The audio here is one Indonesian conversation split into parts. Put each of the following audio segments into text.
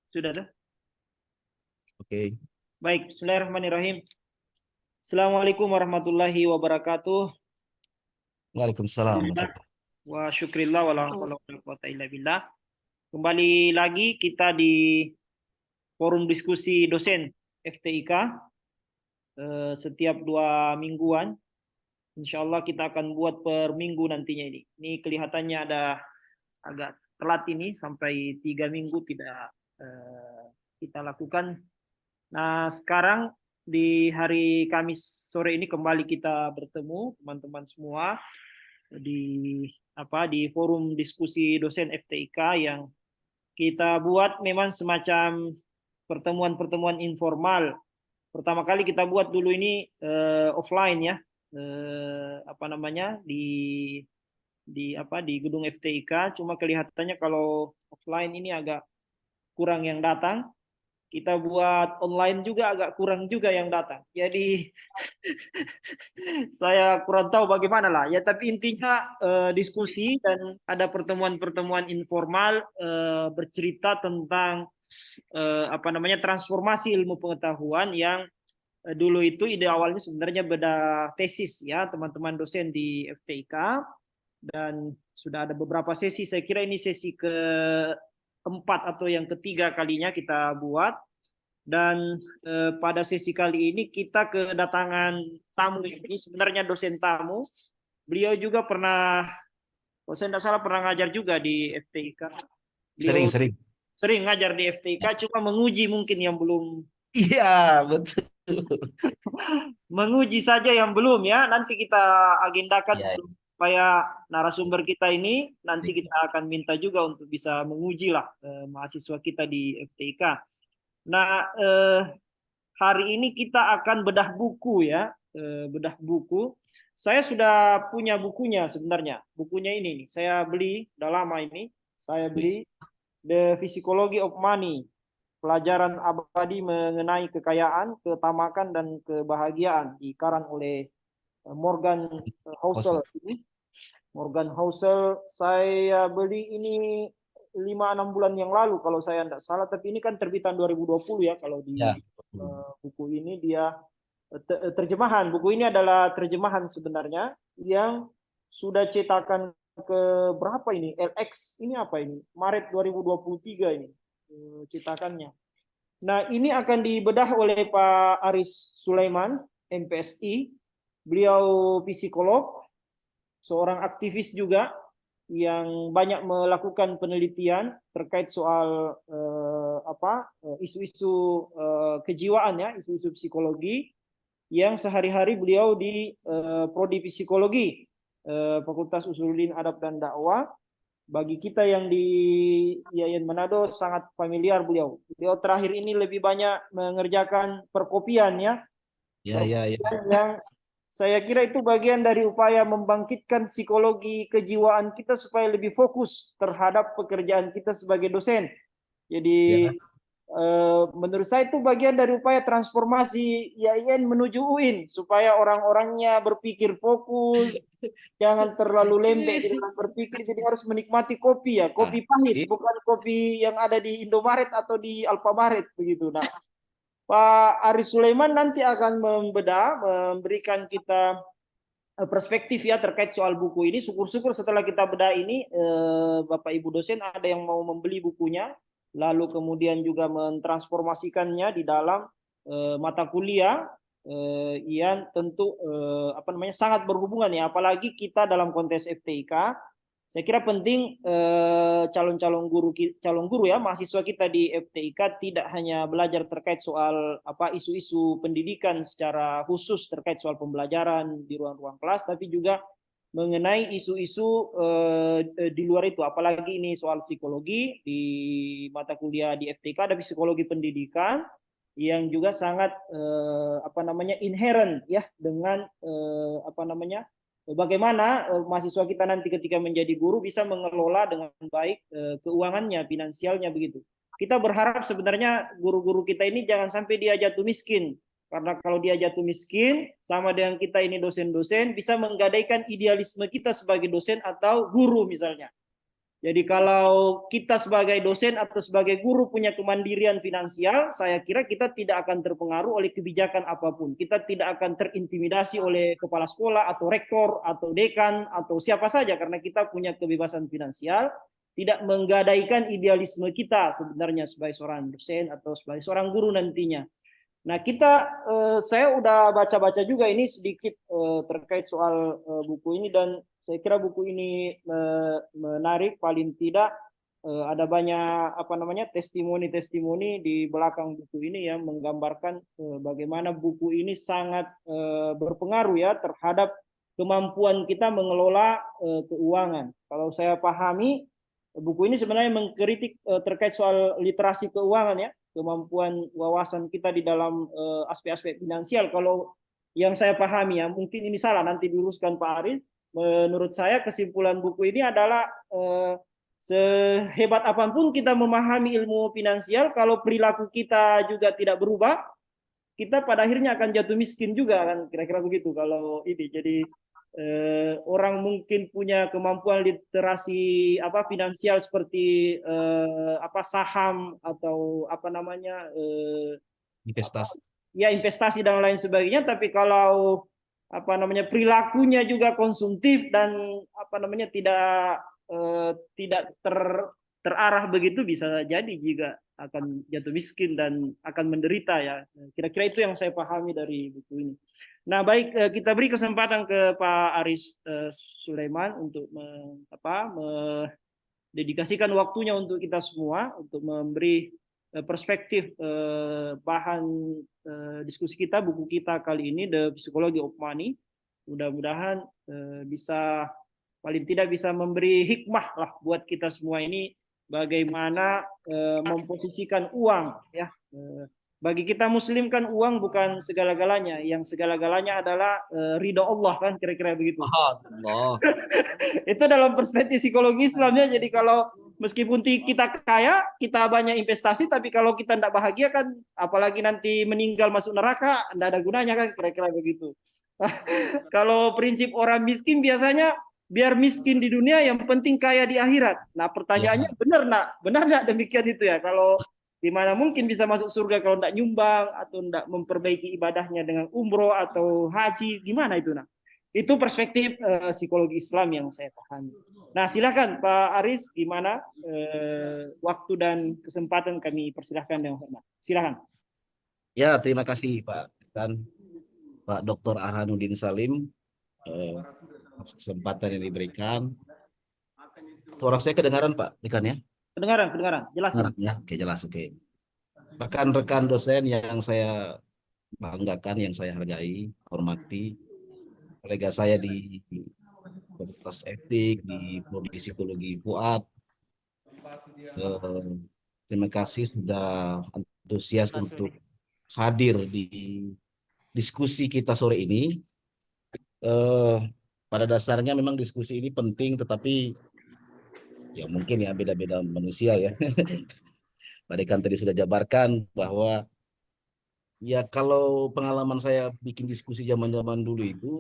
Sudah dah. Oke. Baik, Bismillahirrahmanirrahim. Assalamualaikum warahmatullahi wabarakatuh. Waalaikumsalam Alhamdulillah warahmatullahi. wa syukrillah wa la haula wa la quwata illa billah. Kembali lagi kita di forum diskusi dosen FTIK setiap 2 mingguan. Insya Allah kita akan buat per minggu nantinya ini. Ini kelihatannya ada agak telat ini sampai 3 minggu tidak kita lakukan. Nah, sekarang di hari Kamis sore ini kembali kita bertemu teman-teman semua di forum diskusi dosen FTIK yang kita buat memang semacam pertemuan-pertemuan informal. Pertama kali kita buat dulu ini offline ya, di gedung FTIK. Cuma kelihatannya kalau offline ini agak kurang yang datang. Kita buat online juga agak kurang juga yang datang. Jadi saya kurang tahu bagaimana lah. Ya tapi intinya diskusi dan ada pertemuan-pertemuan informal bercerita tentang transformasi ilmu pengetahuan yang dulu itu ide awalnya sebenarnya beda tesis ya teman-teman dosen di FTIK, dan sudah ada beberapa sesi. Saya kira ini sesi keempat atau yang ketiga kalinya kita buat. Dan pada sesi kali ini kita kedatangan tamu. Ini sebenarnya dosen tamu. Beliau juga pernah, kalau saya tidak salah, pernah ngajar juga di FTIK. Beliau Sering-sering. sering ngajar di FTIK, cuma menguji mungkin yang belum. Iya, betul. Menguji saja yang belum ya. Nanti kita agendakan Iya. supaya narasumber kita ini nanti kita akan minta juga untuk bisa menguji lah mahasiswa kita di FTIK. Nah, hari ini kita akan bedah buku ya, bedah buku. Saya sudah punya bukunya sebenarnya. Bukunya ini nih, saya beli udah lama ini. Saya beli The Psychology of Money, pelajaran abadi mengenai kekayaan, ketamakan dan kebahagiaan, dikarang oleh Morgan Housel. Morgan Housel saya beli ini 5-6 bulan yang lalu kalau saya tidak salah, tapi ini kan terbitan 2020 ya. Kalau di Ya. buku ini dia terjemahan. Buku ini adalah terjemahan sebenarnya yang sudah cetakan ke berapa ini? LX ini apa ini? Maret 2023 ini cetakannya. Nah, ini akan dibedah oleh Pak Aris Sulaiman, MPSI. Beliau psikolog, seorang aktivis juga yang banyak melakukan penelitian terkait soal isu-isu kejiwaan ya, isu-isu psikologi, yang sehari-hari beliau di prodi psikologi Fakultas Usuluddin Adab dan Dakwah. Bagi kita yang di IAIN Manado sangat familiar beliau. Beliau terakhir ini lebih banyak mengerjakan perkopian ya. Ya. Yang saya kira itu bagian dari upaya membangkitkan psikologi kejiwaan kita supaya lebih fokus terhadap pekerjaan kita sebagai dosen. Jadi Ya. menurut saya itu bagian dari upaya transformasi IAIN menuju UIN supaya orang-orangnya berpikir fokus, jangan terlalu lembek di dalam berpikir, jadi harus menikmati kopi ya, kopi pahit, bukan kopi yang ada di Indomaret atau di Alfamaret begitu. Nah, Pak Aris Sulaiman nanti akan membedah, memberikan kita perspektif ya terkait soal buku ini. Syukur-syukur setelah kita bedah ini, Bapak Ibu dosen ada yang mau membeli bukunya, lalu kemudian juga mentransformasikannya di dalam mata kuliah yang tentu sangat berhubungan ya, apalagi kita dalam konteks FTIK. Saya kira penting calon guru ya, mahasiswa kita di FTIK tidak hanya belajar terkait soal isu-isu pendidikan secara khusus terkait soal pembelajaran di ruang-ruang kelas, tapi juga mengenai isu-isu di luar itu, apalagi ini soal psikologi. Di mata kuliah di FTIK ada psikologi pendidikan yang juga sangat inherent ya dengan bagaimana mahasiswa kita nanti ketika menjadi guru bisa mengelola dengan baik keuangannya, finansialnya begitu. Kita berharap sebenarnya guru-guru kita ini jangan sampai dia jatuh miskin. Karena kalau dia jatuh miskin, sama dengan kita ini dosen-dosen, bisa menggadaikan idealisme kita sebagai dosen atau guru misalnya. Jadi kalau kita sebagai dosen atau sebagai guru punya kemandirian finansial, saya kira kita tidak akan terpengaruh oleh kebijakan apapun. Kita tidak akan terintimidasi oleh kepala sekolah atau rektor atau dekan atau siapa saja karena kita punya kebebasan finansial, tidak menggadaikan idealisme kita sebenarnya sebagai seorang dosen atau sebagai seorang guru nantinya. Nah, saya udah baca-baca juga ini sedikit terkait soal buku ini dan saya kira buku ini menarik. Paling tidak ada banyak apa namanya testimoni-testimoni di belakang buku ini yang menggambarkan bagaimana buku ini sangat berpengaruh ya terhadap kemampuan kita mengelola keuangan. Kalau saya pahami, buku ini sebenarnya mengkritik terkait soal literasi keuangan ya, kemampuan wawasan kita di dalam aspek-aspek finansial. Kalau yang saya pahami ya, mungkin ini salah, nanti diluruskan Pak Aris. Menurut saya kesimpulan buku ini adalah sehebat apapun kita memahami ilmu finansial, kalau perilaku kita juga tidak berubah, kita pada akhirnya akan jatuh miskin juga kan, kira-kira begitu kalau ini. Jadi orang mungkin punya kemampuan literasi apa finansial seperti apa saham atau apa namanya Investasi. ya investasi dan lain sebagainya, tapi kalau apa namanya perilakunya juga konsumtif dan apa namanya tidak terarah begitu, bisa jadi juga akan jatuh miskin dan akan menderita ya. Kira-kira itu yang saya pahami dari buku ini. Nah, baik, kita beri kesempatan ke Pak Aris Sulaiman untuk dedikasikan waktunya untuk kita semua untuk memberi perspektif bahan diskusi kita, buku kita kali ini, The Psychology of Money. Mudah-mudahan bisa paling tidak bisa memberi hikmah lah buat kita semua ini bagaimana memposisikan uang ya. Bagi kita muslim kan uang bukan segala-galanya, yang segala-galanya adalah ridho Allah kan, kira-kira begitu. Allah. Itu dalam perspektif psikologi Islamnya. Jadi kalau meskipun kita kaya, kita banyak investasi, tapi kalau kita tidak bahagia kan, apalagi nanti meninggal masuk neraka, tidak ada gunanya kan, kira-kira begitu. Kalau prinsip orang miskin biasanya biar miskin di dunia, yang penting kaya di akhirat. Nah, pertanyaannya Ya. benar nggak demikian itu ya? Kalau di mana mungkin bisa masuk surga kalau tidak nyumbang atau tidak memperbaiki ibadahnya dengan umroh atau haji, gimana itu nah? Itu perspektif psikologi Islam yang saya pahami. Nah, silakan Pak Aris, gimana waktu dan kesempatan kami persilahkan dengan hormat. Silakan. Ya, terima kasih Pak dan Pak Dr. Arhanuddin Salim atas kesempatan yang diberikan. Suara saya kedengaran Pak Dekan ya? Kedengaran, kedengaran. Jelasin. Kedengaran ya? Oke, jelas. Oke. Rekan-rekan dosen yang saya banggakan, yang saya hargai, hormati, kolega saya di Fakultas Etik, di Prodi Psikologi Fuad, terima kasih sudah antusias untuk hadir di diskusi kita sore ini. Pada dasarnya memang diskusi ini penting, tetapi ya mungkin ya beda-beda manusia ya. Pak Dekan tadi sudah jabarkan bahwa ya kalau pengalaman saya bikin diskusi zaman-zaman dulu itu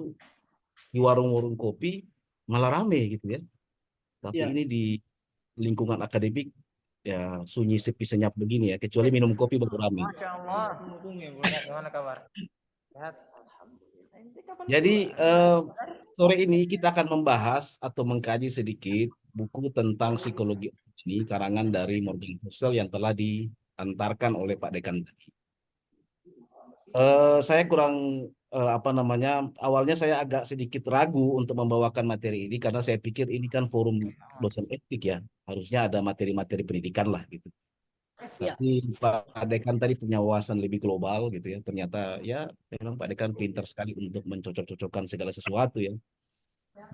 di warung-warung kopi malah rame gitu ya. Tapi Ya. ini di lingkungan akademik ya sunyi sepi senyap begini ya, kecuali minum kopi baru rame. Masya Allah. Gimana kabar? Sehat? Jadi sore ini kita akan membahas atau mengkaji sedikit buku tentang psikologi ini karangan dari Morgan Housel yang telah diantarkan oleh Pak Dekan tadi. Saya kurang apa namanya, awalnya saya agak sedikit ragu untuk membawakan materi ini karena saya pikir ini kan forum dosen etik ya, harusnya ada materi-materi pendidikan lah gitu. Ya. Tapi Pak Dekan tadi punya wawasan lebih global gitu ya. Ternyata ya memang Pak Dekan pintar sekali untuk mencocok-cocokkan segala sesuatu ya.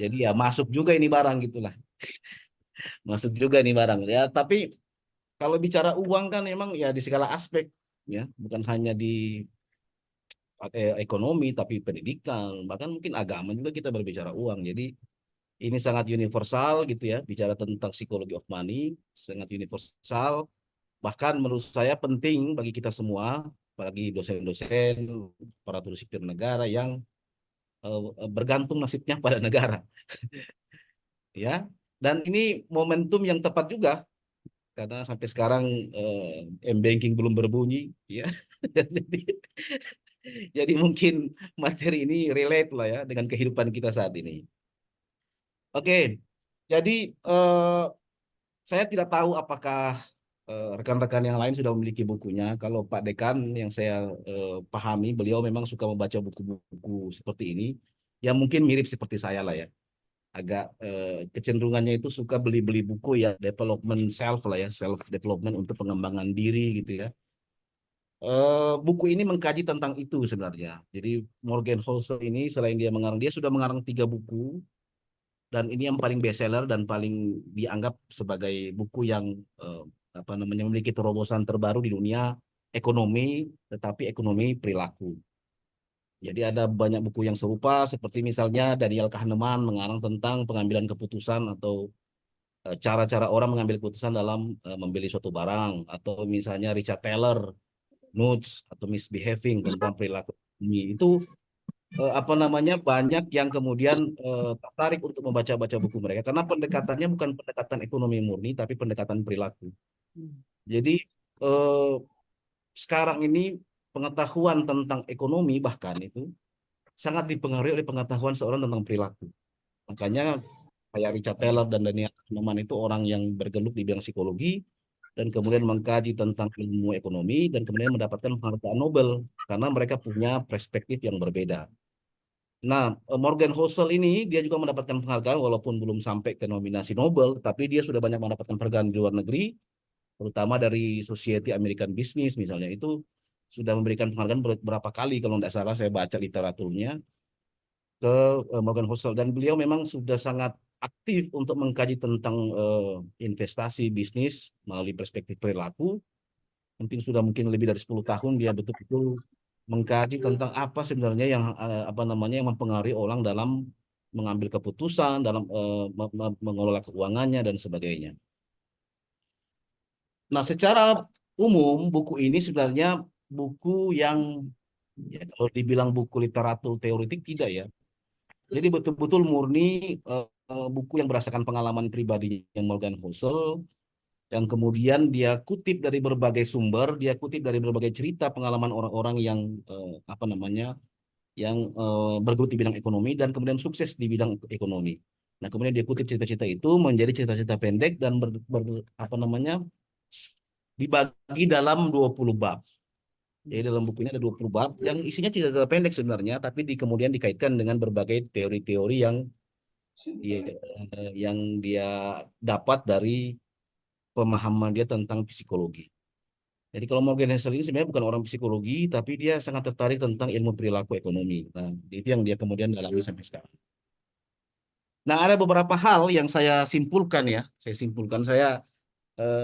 Jadi ya masuk juga ini barang gitulah. Masuk juga ini barang ya. Tapi kalau bicara uang kan memang ya di segala aspek ya, bukan hanya di ekonomi tapi pendidikan, bahkan mungkin agama juga kita berbicara uang. Jadi ini sangat universal gitu ya, bicara tentang psikologi of money, sangat universal. Bahkan menurut saya penting bagi kita semua, bagi dosen-dosen, aparatur sipil negara yang bergantung nasibnya pada negara. Ya, Dan ini momentum yang tepat juga karena sampai sekarang m-banking belum berbunyi, ya. Jadi, jadi mungkin materi ini relate lah ya dengan kehidupan kita saat ini. Oke, jadi saya tidak tahu apakah rekan-rekan yang lain sudah memiliki bukunya. Kalau Pak Dekan yang saya pahami, beliau memang suka membaca buku-buku seperti ini, yang mungkin mirip seperti saya lah ya. Agak kecenderungannya itu suka beli-beli buku ya, development self lah ya, self development untuk pengembangan diri gitu ya. Buku ini mengkaji tentang itu sebenarnya. Jadi Morgan Housel ini selain dia sudah mengarang 3 buku, dan ini yang paling bestseller dan paling dianggap sebagai buku yang eh, apa namanya memiliki terobosan terbaru di dunia ekonomi, tetapi ekonomi perilaku. Jadi ada banyak buku yang serupa seperti misalnya Daniel Kahneman mengarang tentang pengambilan keputusan atau cara-cara orang mengambil keputusan dalam membeli suatu barang, atau misalnya Richard Taylor Nudge atau Misbehaving tentang perilaku ini. Itu apa namanya banyak yang kemudian tertarik untuk membaca-baca buku mereka karena pendekatannya bukan pendekatan ekonomi murni tapi pendekatan perilaku. Jadi eh, sekarang ini pengetahuan tentang ekonomi bahkan itu sangat dipengaruhi oleh pengetahuan seorang tentang perilaku. Makanya kayak Richard Taylor dan Daniel Kahneman itu orang yang bergelut di bidang psikologi dan kemudian mengkaji tentang ilmu ekonomi dan kemudian mendapatkan penghargaan Nobel karena mereka punya perspektif yang berbeda. Nah, Morgan Housel ini dia juga mendapatkan penghargaan walaupun belum sampai ke nominasi Nobel, tapi dia sudah banyak mendapatkan penghargaan di luar negeri, terutama dari Society American Business misalnya. Itu sudah memberikan penghargaan berapa kali kalau tidak salah saya baca literaturnya ke Morgan Housel, dan beliau memang sudah sangat aktif untuk mengkaji tentang investasi bisnis melalui perspektif perilaku. Mungkin lebih dari 10 tahun dia betul-betul mengkaji tentang apa sebenarnya yang apa namanya yang mempengaruhi orang dalam mengambil keputusan, dalam mengelola keuangannya dan sebagainya. Nah, secara umum buku ini sebenarnya buku yang ya, kalau dibilang buku literatur teoretik tidak ya. Jadi betul-betul murni buku yang berdasarkan pengalaman pribadinya Morgan Housel, yang kemudian dia kutip dari berbagai sumber, dia kutip dari berbagai cerita pengalaman orang-orang yang apa namanya, yang bergelut di bidang ekonomi dan kemudian sukses di bidang ekonomi. Nah, kemudian dia kutip cerita-cerita itu menjadi cerita-cerita pendek dan apa namanya, dibagi dalam 20 bab. Jadi dalam buku ini ada 20 bab yang isinya cerita-cerita pendek sebenarnya, tapi kemudian dikaitkan dengan berbagai teori-teori dia, yang dia dapat dari pemahaman dia tentang psikologi. Jadi kalau Morgan Housel ini sebenarnya bukan orang psikologi, tapi dia sangat tertarik tentang ilmu perilaku ekonomi. Nah, itu yang dia kemudian dalami sampai sekarang. Nah, ada beberapa hal yang saya simpulkan ya. Saya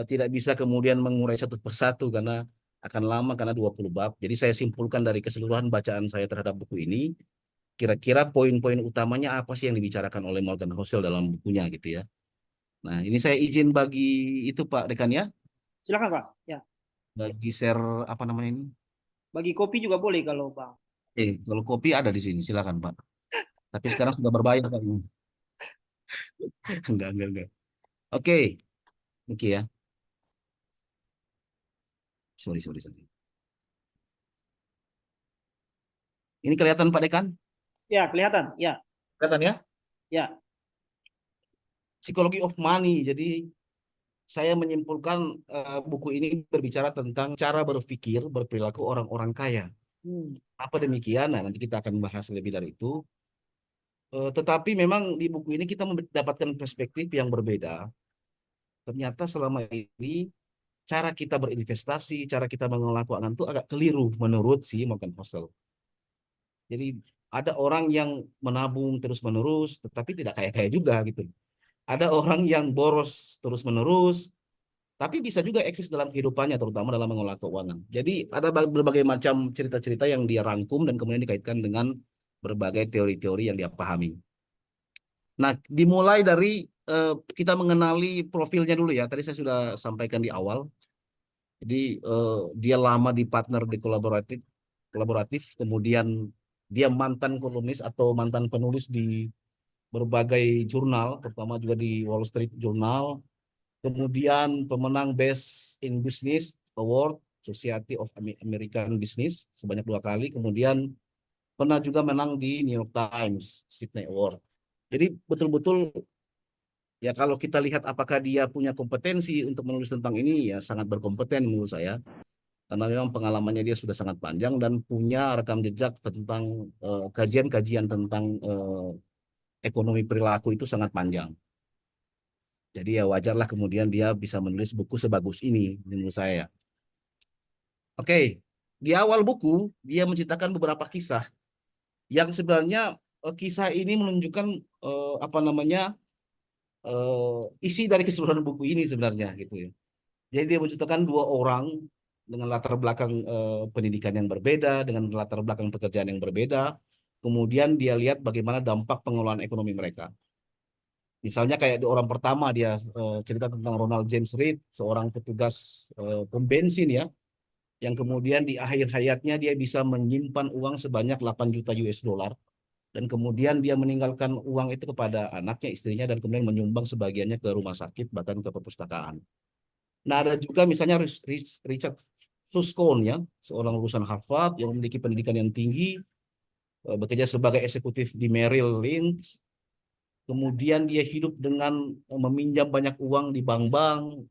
tidak bisa kemudian mengurai satu persatu karena akan lama karena 20 bab. Jadi saya simpulkan dari keseluruhan bacaan saya terhadap buku ini, kira-kira poin-poin utamanya apa sih yang dibicarakan oleh Morgan Housel dalam bukunya gitu ya. Nah, ini saya izin bagi itu Pak Dekan ya, Silakan Pak. Ya, bagi share apa namanya ini. bagi kopi juga boleh kalau Bang. Kalau kopi ada di sini, silakan Pak. Tapi sekarang sudah berbayar Pak. Enggak. Oke, oke ya. Sorry. Ini kelihatan Pak Dekan? Ya, kelihatan. Ya, Kelihatan ya? ya. Psikologi of Money. Jadi saya menyimpulkan buku ini berbicara tentang cara berpikir, berperilaku orang-orang kaya. Hmm. Apa demikian? Nah, nanti kita akan bahas lebih dari itu. Tetapi memang di buku ini kita mendapatkan perspektif yang berbeda. Ternyata selama ini cara kita berinvestasi, cara kita mengelola keuangan itu agak keliru menurut si Morgan Housel. Jadi ada orang yang menabung terus-menerus, tetapi tidak kaya-kaya juga gitu. Ada orang yang boros terus-menerus, tapi bisa juga eksis dalam kehidupannya, terutama dalam mengelola keuangan. Jadi ada berbagai macam cerita-cerita yang dia rangkum dan kemudian dikaitkan dengan berbagai teori-teori yang dia pahami. Nah, dimulai dari kita mengenali profilnya dulu ya. Tadi saya sudah sampaikan di awal. Jadi dia lama di partner di kolaboratif, kemudian dia mantan kolumnis atau mantan penulis di berbagai jurnal, terutama juga di Wall Street Journal. Kemudian pemenang Best in Business Award Society of American Business sebanyak 2 kali. Kemudian pernah juga menang di New York Times Sydney Award. Jadi betul-betul ya kalau kita lihat apakah dia punya kompetensi untuk menulis tentang ini, ya sangat berkompeten menurut saya. Karena memang pengalamannya dia sudah sangat panjang dan punya rekam jejak tentang kajian-kajian tentang ekonomi perilaku itu sangat panjang. Jadi ya wajarlah kemudian dia bisa menulis buku sebagus ini menurut saya. Oke, di awal buku dia menceritakan beberapa kisah yang sebenarnya kisah ini menunjukkan apa namanya isi dari keseluruhan buku ini sebenarnya gitu ya. Jadi dia menceritakan 2 orang dengan latar belakang pendidikan yang berbeda, dengan latar belakang pekerjaan yang berbeda. Kemudian dia lihat bagaimana dampak pengelolaan ekonomi mereka. Misalnya kayak di orang pertama dia cerita tentang Ronald James Reed, seorang petugas pom bensin ya, yang kemudian di akhir hayatnya dia bisa menyimpan uang sebanyak 8 juta US dollar dan kemudian dia meninggalkan uang itu kepada anaknya, istrinya dan kemudian menyumbang sebagiannya ke rumah sakit bahkan ke perpustakaan. Nah, ada juga misalnya Richard Susskind ya, seorang lulusan Harvard yang memiliki pendidikan yang tinggi, bekerja sebagai eksekutif di Merrill Lynch. Kemudian dia hidup dengan meminjam banyak uang di bank-bank,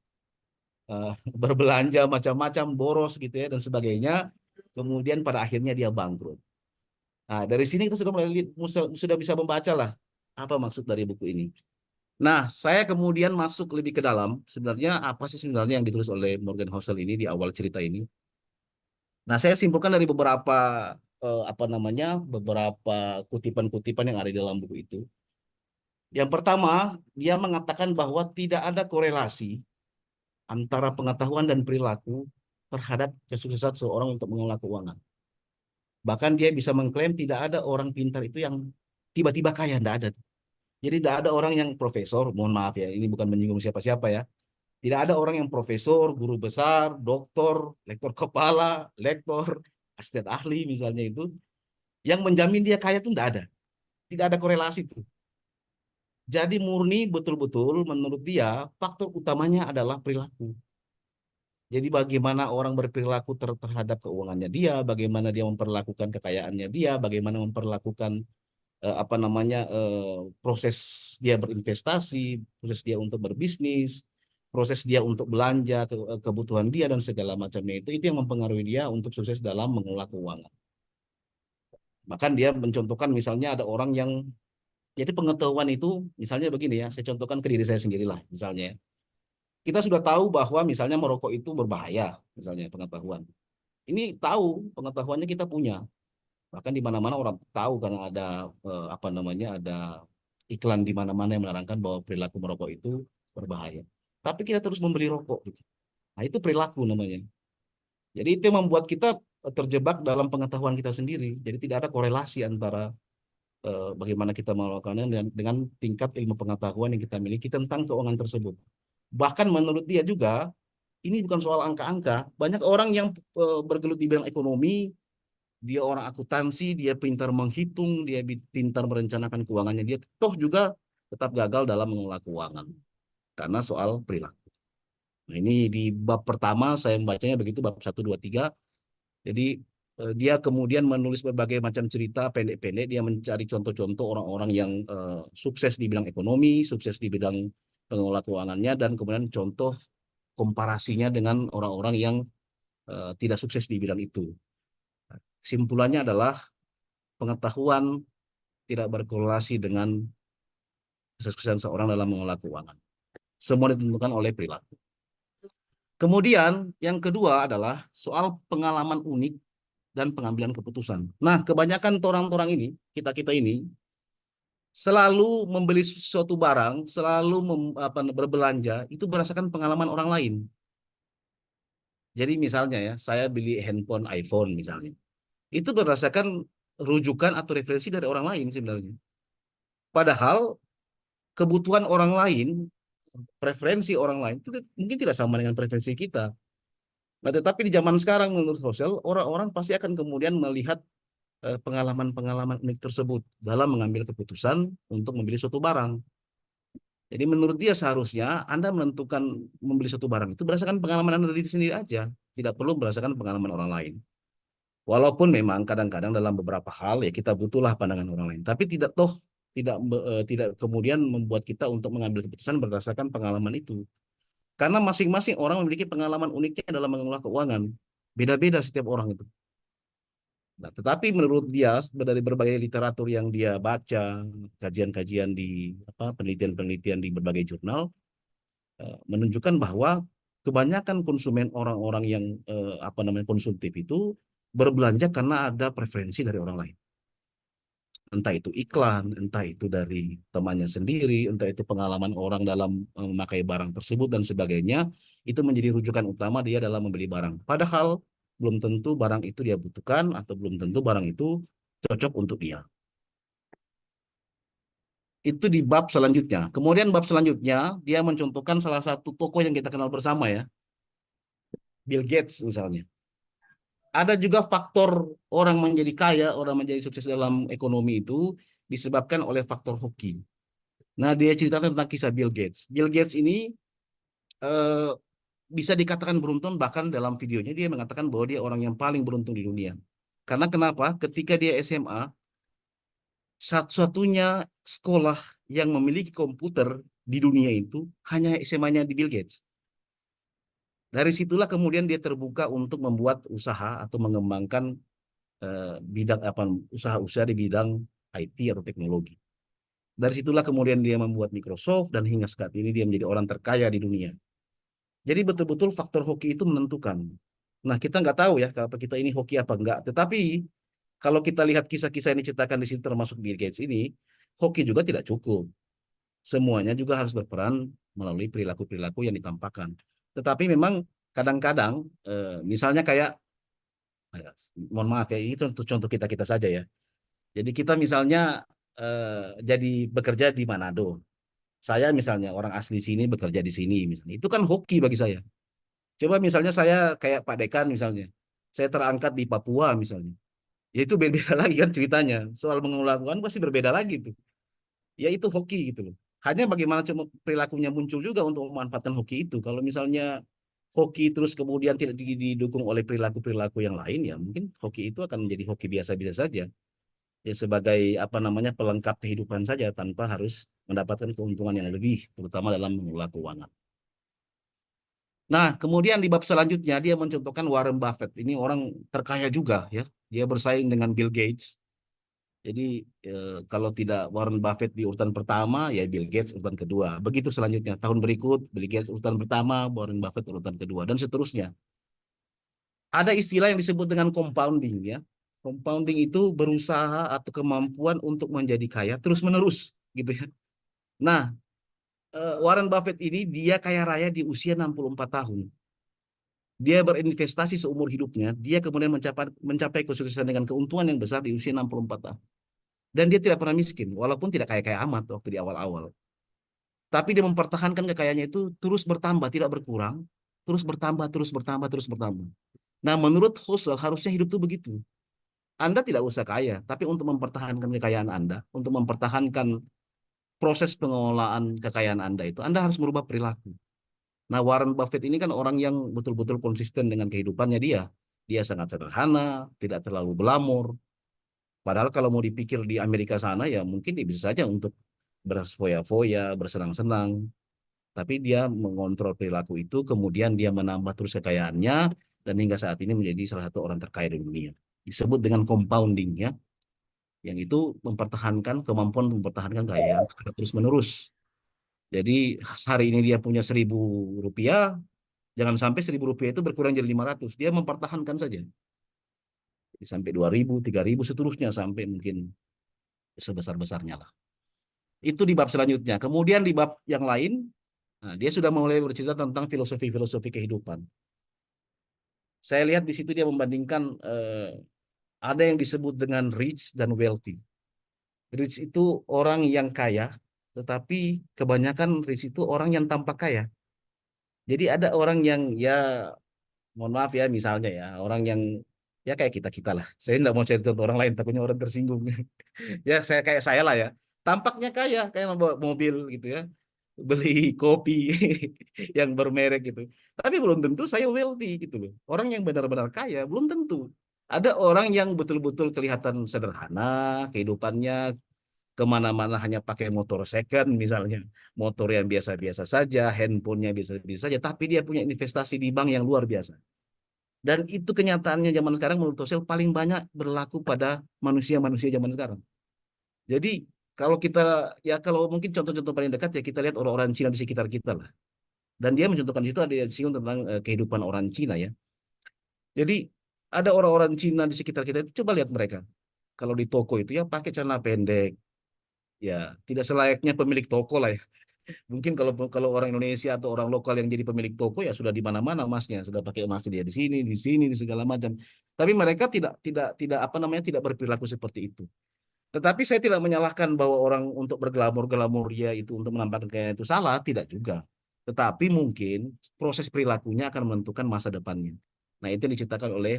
berbelanja macam-macam, boros gitu ya dan sebagainya. Kemudian pada akhirnya dia bangkrut. Nah, dari sini kita sudah bisa membaca lah apa maksud dari buku ini. Nah, saya kemudian masuk lebih ke dalam, sebenarnya apa sih sebenarnya yang ditulis oleh Morgan Housel ini di awal cerita ini. Nah, saya simpulkan dari beberapa apa namanya, beberapa kutipan-kutipan yang ada di dalam buku itu. Yang pertama, dia mengatakan bahwa tidak ada korelasi antara pengetahuan dan perilaku terhadap kesuksesan seorang untuk mengelola keuangan. Bahkan dia bisa mengklaim tidak ada orang pintar itu yang tiba-tiba kaya, tidak ada. Jadi tidak ada orang yang profesor, mohon maaf ya, ini bukan menyinggung siapa-siapa ya. Tidak ada orang yang profesor, guru besar, doktor, lektor kepala, lektor, asisten ahli misalnya itu, yang menjamin dia kaya itu tidak ada. Tidak ada korelasi itu. Jadi murni betul-betul menurut dia faktor utamanya adalah perilaku. Jadi bagaimana orang berperilaku terhadap keuangannya dia, bagaimana dia memperlakukan kekayaannya dia, bagaimana memperlakukan apa namanya proses dia berinvestasi, proses dia untuk berbisnis, proses dia untuk belanja, kebutuhan dia dan segala macamnya itu yang mempengaruhi dia untuk sukses dalam mengelola keuangan. Bahkan dia mencontohkan misalnya ada orang yang jadi pengetahuan itu misalnya begini ya, saya contohkan ke diri saya sendiri lah misalnya. Kita sudah tahu bahwa misalnya merokok itu berbahaya, misalnya pengetahuan. Ini tahu pengetahuannya kita punya. Bahkan di mana-mana orang tahu karena ada apa namanya ada iklan di mana-mana yang menerangkan bahwa perilaku merokok itu berbahaya. Tapi kita terus membeli rokok gitu. Nah, itu perilaku namanya. Jadi itu yang membuat kita terjebak dalam pengetahuan kita sendiri. Jadi tidak ada korelasi antara bagaimana kita melakukannya dengan tingkat ilmu pengetahuan yang kita miliki tentang keuangan tersebut. Bahkan menurut dia juga ini bukan soal angka-angka. Banyak orang yang bergelut di bidang ekonomi, dia orang akuntansi, dia pintar menghitung, dia pintar merencanakan keuangannya, dia toh juga tetap gagal dalam mengelola keuangan karena soal perilaku. Nah, ini di bab pertama saya membacanya begitu, bab 1, 2, 3. Jadi dia kemudian menulis berbagai macam cerita pendek-pendek, dia mencari contoh-contoh orang-orang yang sukses di bidang ekonomi, sukses di bidang pengelola keuangannya, dan kemudian contoh komparasinya dengan orang-orang yang tidak sukses di bidang itu. Kesimpulannya adalah pengetahuan tidak berkorelasi dengan kesuksesan seorang dalam mengelola keuangan. Semua ditentukan oleh perilaku. Kemudian yang kedua adalah soal pengalaman unik dan pengambilan keputusan. Nah, kebanyakan orang-orang ini, kita-kita ini, selalu membeli suatu barang, selalu berbelanja, itu berdasarkan pengalaman orang lain. Jadi misalnya ya, saya beli handphone iPhone misalnya. Itu berdasarkan rujukan atau referensi dari orang lain sebenarnya. Padahal kebutuhan orang lain, preferensi orang lain itu mungkin tidak sama dengan preferensi kita. Nah, tetapi di zaman sekarang menurut sosial, orang-orang pasti akan kemudian melihat pengalaman-pengalaman unik tersebut dalam mengambil keputusan untuk membeli suatu barang. Jadi menurut dia seharusnya Anda menentukan membeli suatu barang itu berdasarkan pengalaman Anda diri sendiri aja, tidak perlu berdasarkan pengalaman orang lain. Walaupun memang kadang-kadang dalam beberapa hal ya kita butuhlah pandangan orang lain, tapi tidak kemudian membuat kita untuk mengambil keputusan berdasarkan pengalaman itu. Karena masing-masing orang memiliki pengalaman uniknya dalam mengelola keuangan. Beda-beda setiap orang itu. Nah, tetapi menurut dia dari berbagai literatur yang dia baca, kajian-kajian di penelitian-penelitian di berbagai jurnal menunjukkan bahwa kebanyakan konsumen orang-orang yang konsumtif itu berbelanja karena ada preferensi dari orang lain. Entah itu iklan, entah itu dari temannya sendiri, entah itu pengalaman orang dalam memakai barang tersebut dan sebagainya, itu menjadi rujukan utama dia dalam membeli barang. Padahal belum tentu barang itu dia butuhkan atau belum tentu barang itu cocok untuk dia. Itu di bab selanjutnya. Kemudian bab selanjutnya dia mencontohkan salah satu tokoh yang kita kenal bersama ya, Bill Gates misalnya. Ada juga faktor orang menjadi kaya, orang menjadi sukses dalam ekonomi itu disebabkan oleh faktor hoki. Nah, dia cerita tentang kisah Bill Gates. Bill Gates ini eh, bisa dikatakan beruntung, bahkan dalam videonya dia mengatakan bahwa dia orang yang paling beruntung di dunia. Karena kenapa? Ketika dia SMA, satu-satunya sekolah yang memiliki komputer di dunia itu hanya SMA-nya di Bill Gates. Dari situlah kemudian dia terbuka untuk membuat usaha atau mengembangkan bidang usaha-usaha di bidang IT atau teknologi. Dari situlah kemudian dia membuat Microsoft dan hingga saat ini dia menjadi orang terkaya di dunia. Jadi betul-betul faktor hoki itu menentukan. Nah, kita nggak tahu ya kalau kita ini hoki apa enggak. Tetapi kalau kita lihat kisah-kisah yang diceritakan di sini termasuk Bill Gates ini, hoki juga tidak cukup. Semuanya juga harus berperan melalui perilaku-perilaku yang ditampakkan. Tetapi memang kadang-kadang, misalnya kayak, mohon maaf ya, ini contoh kita-kita saja ya. Jadi kita misalnya jadi bekerja di Manado. Saya misalnya orang asli sini bekerja di sini misalnya. Itu kan hoki bagi saya. Coba misalnya saya kayak Pak Dekan misalnya. Saya terangkat di Papua misalnya. Ya itu beda lagi kan ceritanya. Soal mengelola keuangan pasti berbeda lagi tuh. Ya itu hoki gitu loh. Hanya bagaimana cuma perilakunya muncul juga untuk memanfaatkan hoki itu. Kalau misalnya hoki terus kemudian tidak didukung oleh perilaku-perilaku yang lain, ya mungkin hoki itu akan menjadi hoki biasa-biasa saja. Ya sebagai pelengkap kehidupan saja tanpa harus mendapatkan keuntungan yang lebih, terutama dalam mengelola keuangan. Nah, kemudian di bab selanjutnya dia mencontohkan Warren Buffett. Ini orang terkaya juga ya. Dia bersaing dengan Bill Gates. Jadi kalau tidak Warren Buffett di urutan pertama, ya Bill Gates urutan kedua. Begitu selanjutnya. Tahun berikut Bill Gates urutan pertama, Warren Buffett urutan kedua, dan seterusnya. Ada istilah yang disebut dengan compounding ya. Compounding itu berusaha atau kemampuan untuk menjadi kaya terus-menerus gitu ya. Nah, Warren Buffett ini dia kaya raya di usia 64 tahun. Dia berinvestasi seumur hidupnya, dia kemudian mencapai kesuksesan dengan keuntungan yang besar di usia 64 tahun. Dan dia tidak pernah miskin, walaupun tidak kaya-kaya amat waktu di awal-awal. Tapi dia mempertahankan kekayaannya itu terus bertambah, tidak berkurang, terus bertambah, terus bertambah, terus bertambah. Nah, menurut Husserl harusnya hidup itu begitu. Anda tidak usah kaya, tapi untuk mempertahankan kekayaan Anda, untuk mempertahankan proses pengelolaan kekayaan Anda itu, Anda harus merubah perilaku. Nah, Warren Buffett ini kan orang yang betul-betul konsisten dengan kehidupannya dia. Dia sangat sederhana, tidak terlalu glamor. Padahal kalau mau dipikir di Amerika sana, ya mungkin dia bisa saja untuk berfoya-foya, bersenang-senang. Tapi dia mengontrol perilaku itu, kemudian dia menambah terus kekayaannya, dan hingga saat ini menjadi salah satu orang terkaya di dunia. Disebut dengan compounding ya, yang itu mempertahankan kemampuan mempertahankan kekayaan terus-menerus. Jadi hari ini dia punya 1.000 rupiah, jangan sampai 1.000 rupiah itu berkurang jadi 500. Dia mempertahankan saja. Jadi sampai 2.000, 3.000, seterusnya sampai mungkin sebesar-besarnya lah. Itu di bab selanjutnya. Kemudian di bab yang lain, nah, dia sudah mulai bercerita tentang filosofi-filosofi kehidupan. Saya lihat di situ dia membandingkan ada yang disebut dengan rich dan wealthy. Rich itu orang yang kaya, tetapi kebanyakan rich itu orang yang tampak kaya. Jadi ada orang yang ya mohon maaf ya misalnya ya orang yang Ya kayak kita lah. Saya nggak mau cari contoh orang lain, takutnya orang tersinggung. Ya saya kayak saya lah ya. Tampaknya kaya, kayak membawa mobil gitu ya, beli kopi yang bermerek gitu. Tapi belum tentu saya wealthy gitu loh. Orang yang benar-benar kaya belum tentu. Ada orang yang betul-betul kelihatan sederhana kehidupannya, kemana-mana hanya pakai motor second misalnya, motor yang biasa-biasa saja, handphonenya biasa-biasa saja, tapi dia punya investasi di bank yang luar biasa. Dan itu kenyataannya zaman sekarang menurut Tosel paling banyak berlaku pada manusia-manusia zaman sekarang. Jadi kalau kita ya kalau mungkin contoh-contoh paling dekat ya kita lihat orang-orang Cina di sekitar kita lah. Dan dia mencontohkan di situ ada yang disinggung tentang kehidupan orang Cina ya. Jadi ada orang-orang Cina di sekitar kita itu coba lihat mereka. Kalau di toko itu ya pakai celana pendek, ya tidak selayaknya pemilik toko lah ya. Mungkin kalau kalau orang Indonesia atau orang lokal yang jadi pemilik toko ya sudah di mana-mana emasnya, sudah pakai emas dia di sini, di segala macam. Tapi mereka tidak apa namanya tidak berperilaku seperti itu. Tetapi saya tidak menyalahkan bahwa orang untuk berglamor-glamor dia itu untuk menampakkan kayak itu salah, tidak juga. Tetapi mungkin proses perilakunya akan menentukan masa depannya. Nah, itu yang diceritakan oleh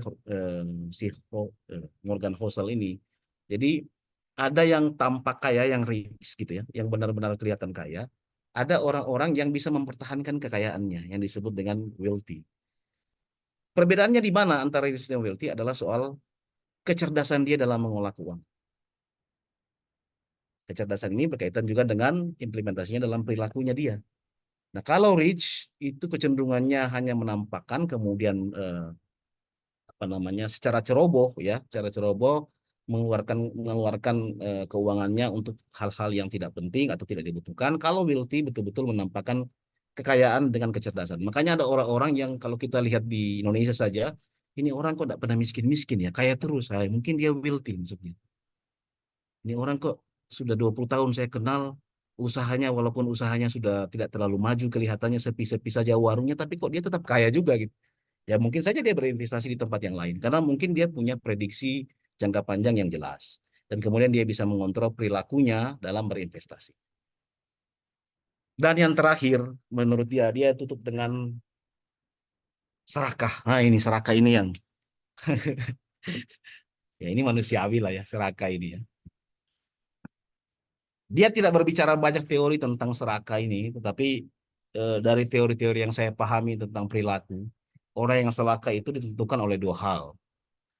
Morgan Housel ini. Jadi ada yang tampak kaya, yang rich gitu ya, yang benar-benar kelihatan kaya. Ada orang-orang yang bisa mempertahankan kekayaannya, yang disebut dengan wealthy. Perbedaannya di mana antara rich dan wealthy adalah soal kecerdasan dia dalam mengolah keuangan. Kecerdasan ini berkaitan juga dengan implementasinya dalam perilakunya dia. Nah, kalau rich itu kecenderungannya hanya menampakkan kemudian apa namanya secara ceroboh ya, secara ceroboh mengeluarkan keuangannya untuk hal-hal yang tidak penting atau tidak dibutuhkan. Kalau wealthy betul-betul menampakkan kekayaan dengan kecerdasan. Makanya ada orang-orang yang kalau kita lihat di Indonesia saja, ini orang kok tidak pernah miskin-miskin ya, kaya terus. Mungkin dia wealthy maksudnya. Ini orang kok sudah 20 tahun saya kenal, usahanya walaupun usahanya sudah tidak terlalu maju, kelihatannya sepi-sepi saja warungnya, tapi kok dia tetap kaya juga gitu. Ya mungkin saja dia berinvestasi di tempat yang lain, karena mungkin dia punya prediksi jangka panjang yang jelas. Dan kemudian dia bisa mengontrol perilakunya dalam berinvestasi. Dan yang terakhir, menurut dia tutup dengan serakah. Nah ini serakah ini yang, ya ini manusiawi lah ya, serakah ini ya. Dia tidak berbicara banyak teori tentang serakah ini, tetapi dari teori-teori yang saya pahami tentang perilaku, orang yang serakah itu ditentukan oleh dua hal.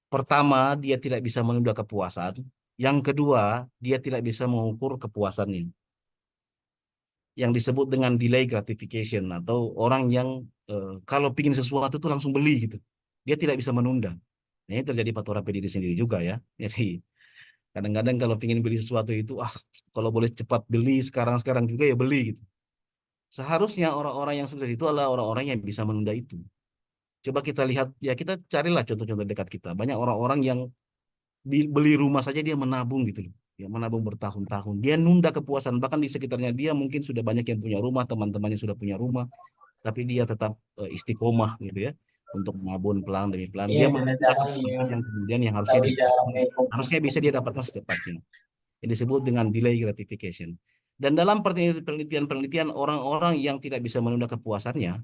Pertama, dia tidak bisa menunda kepuasan. Yang kedua, dia tidak bisa mengukur kepuasannya. Yang disebut dengan delay gratification atau orang yang kalau ingin sesuatu itu langsung beli gitu. Dia tidak bisa menunda. Nah, ini terjadi pada orang PDD sendiri juga ya. Jadi kadang-kadang kalau ingin beli sesuatu itu, kalau boleh cepat beli sekarang-sekarang juga ya beli gitu. Seharusnya orang-orang yang sukses itu adalah orang-orang yang bisa menunda itu. Coba kita lihat, ya kita carilah contoh-contoh dekat kita. Banyak orang-orang yang beli rumah saja dia menabung gitu loh. Ya menabung bertahun-tahun. Dia nunda kepuasan. Bahkan di sekitarnya dia mungkin sudah banyak yang punya rumah, teman-temannya sudah punya rumah. Tapi dia tetap istiqomah gitu ya. Untuk menabung pelan demi pelan. Dia menunda kepuasan yang kemudian yang harusnya bisa dia dapatkan secepatnya. Yang disebut dengan delay gratification. Dan dalam penelitian-penelitian orang-orang yang tidak bisa menunda kepuasannya,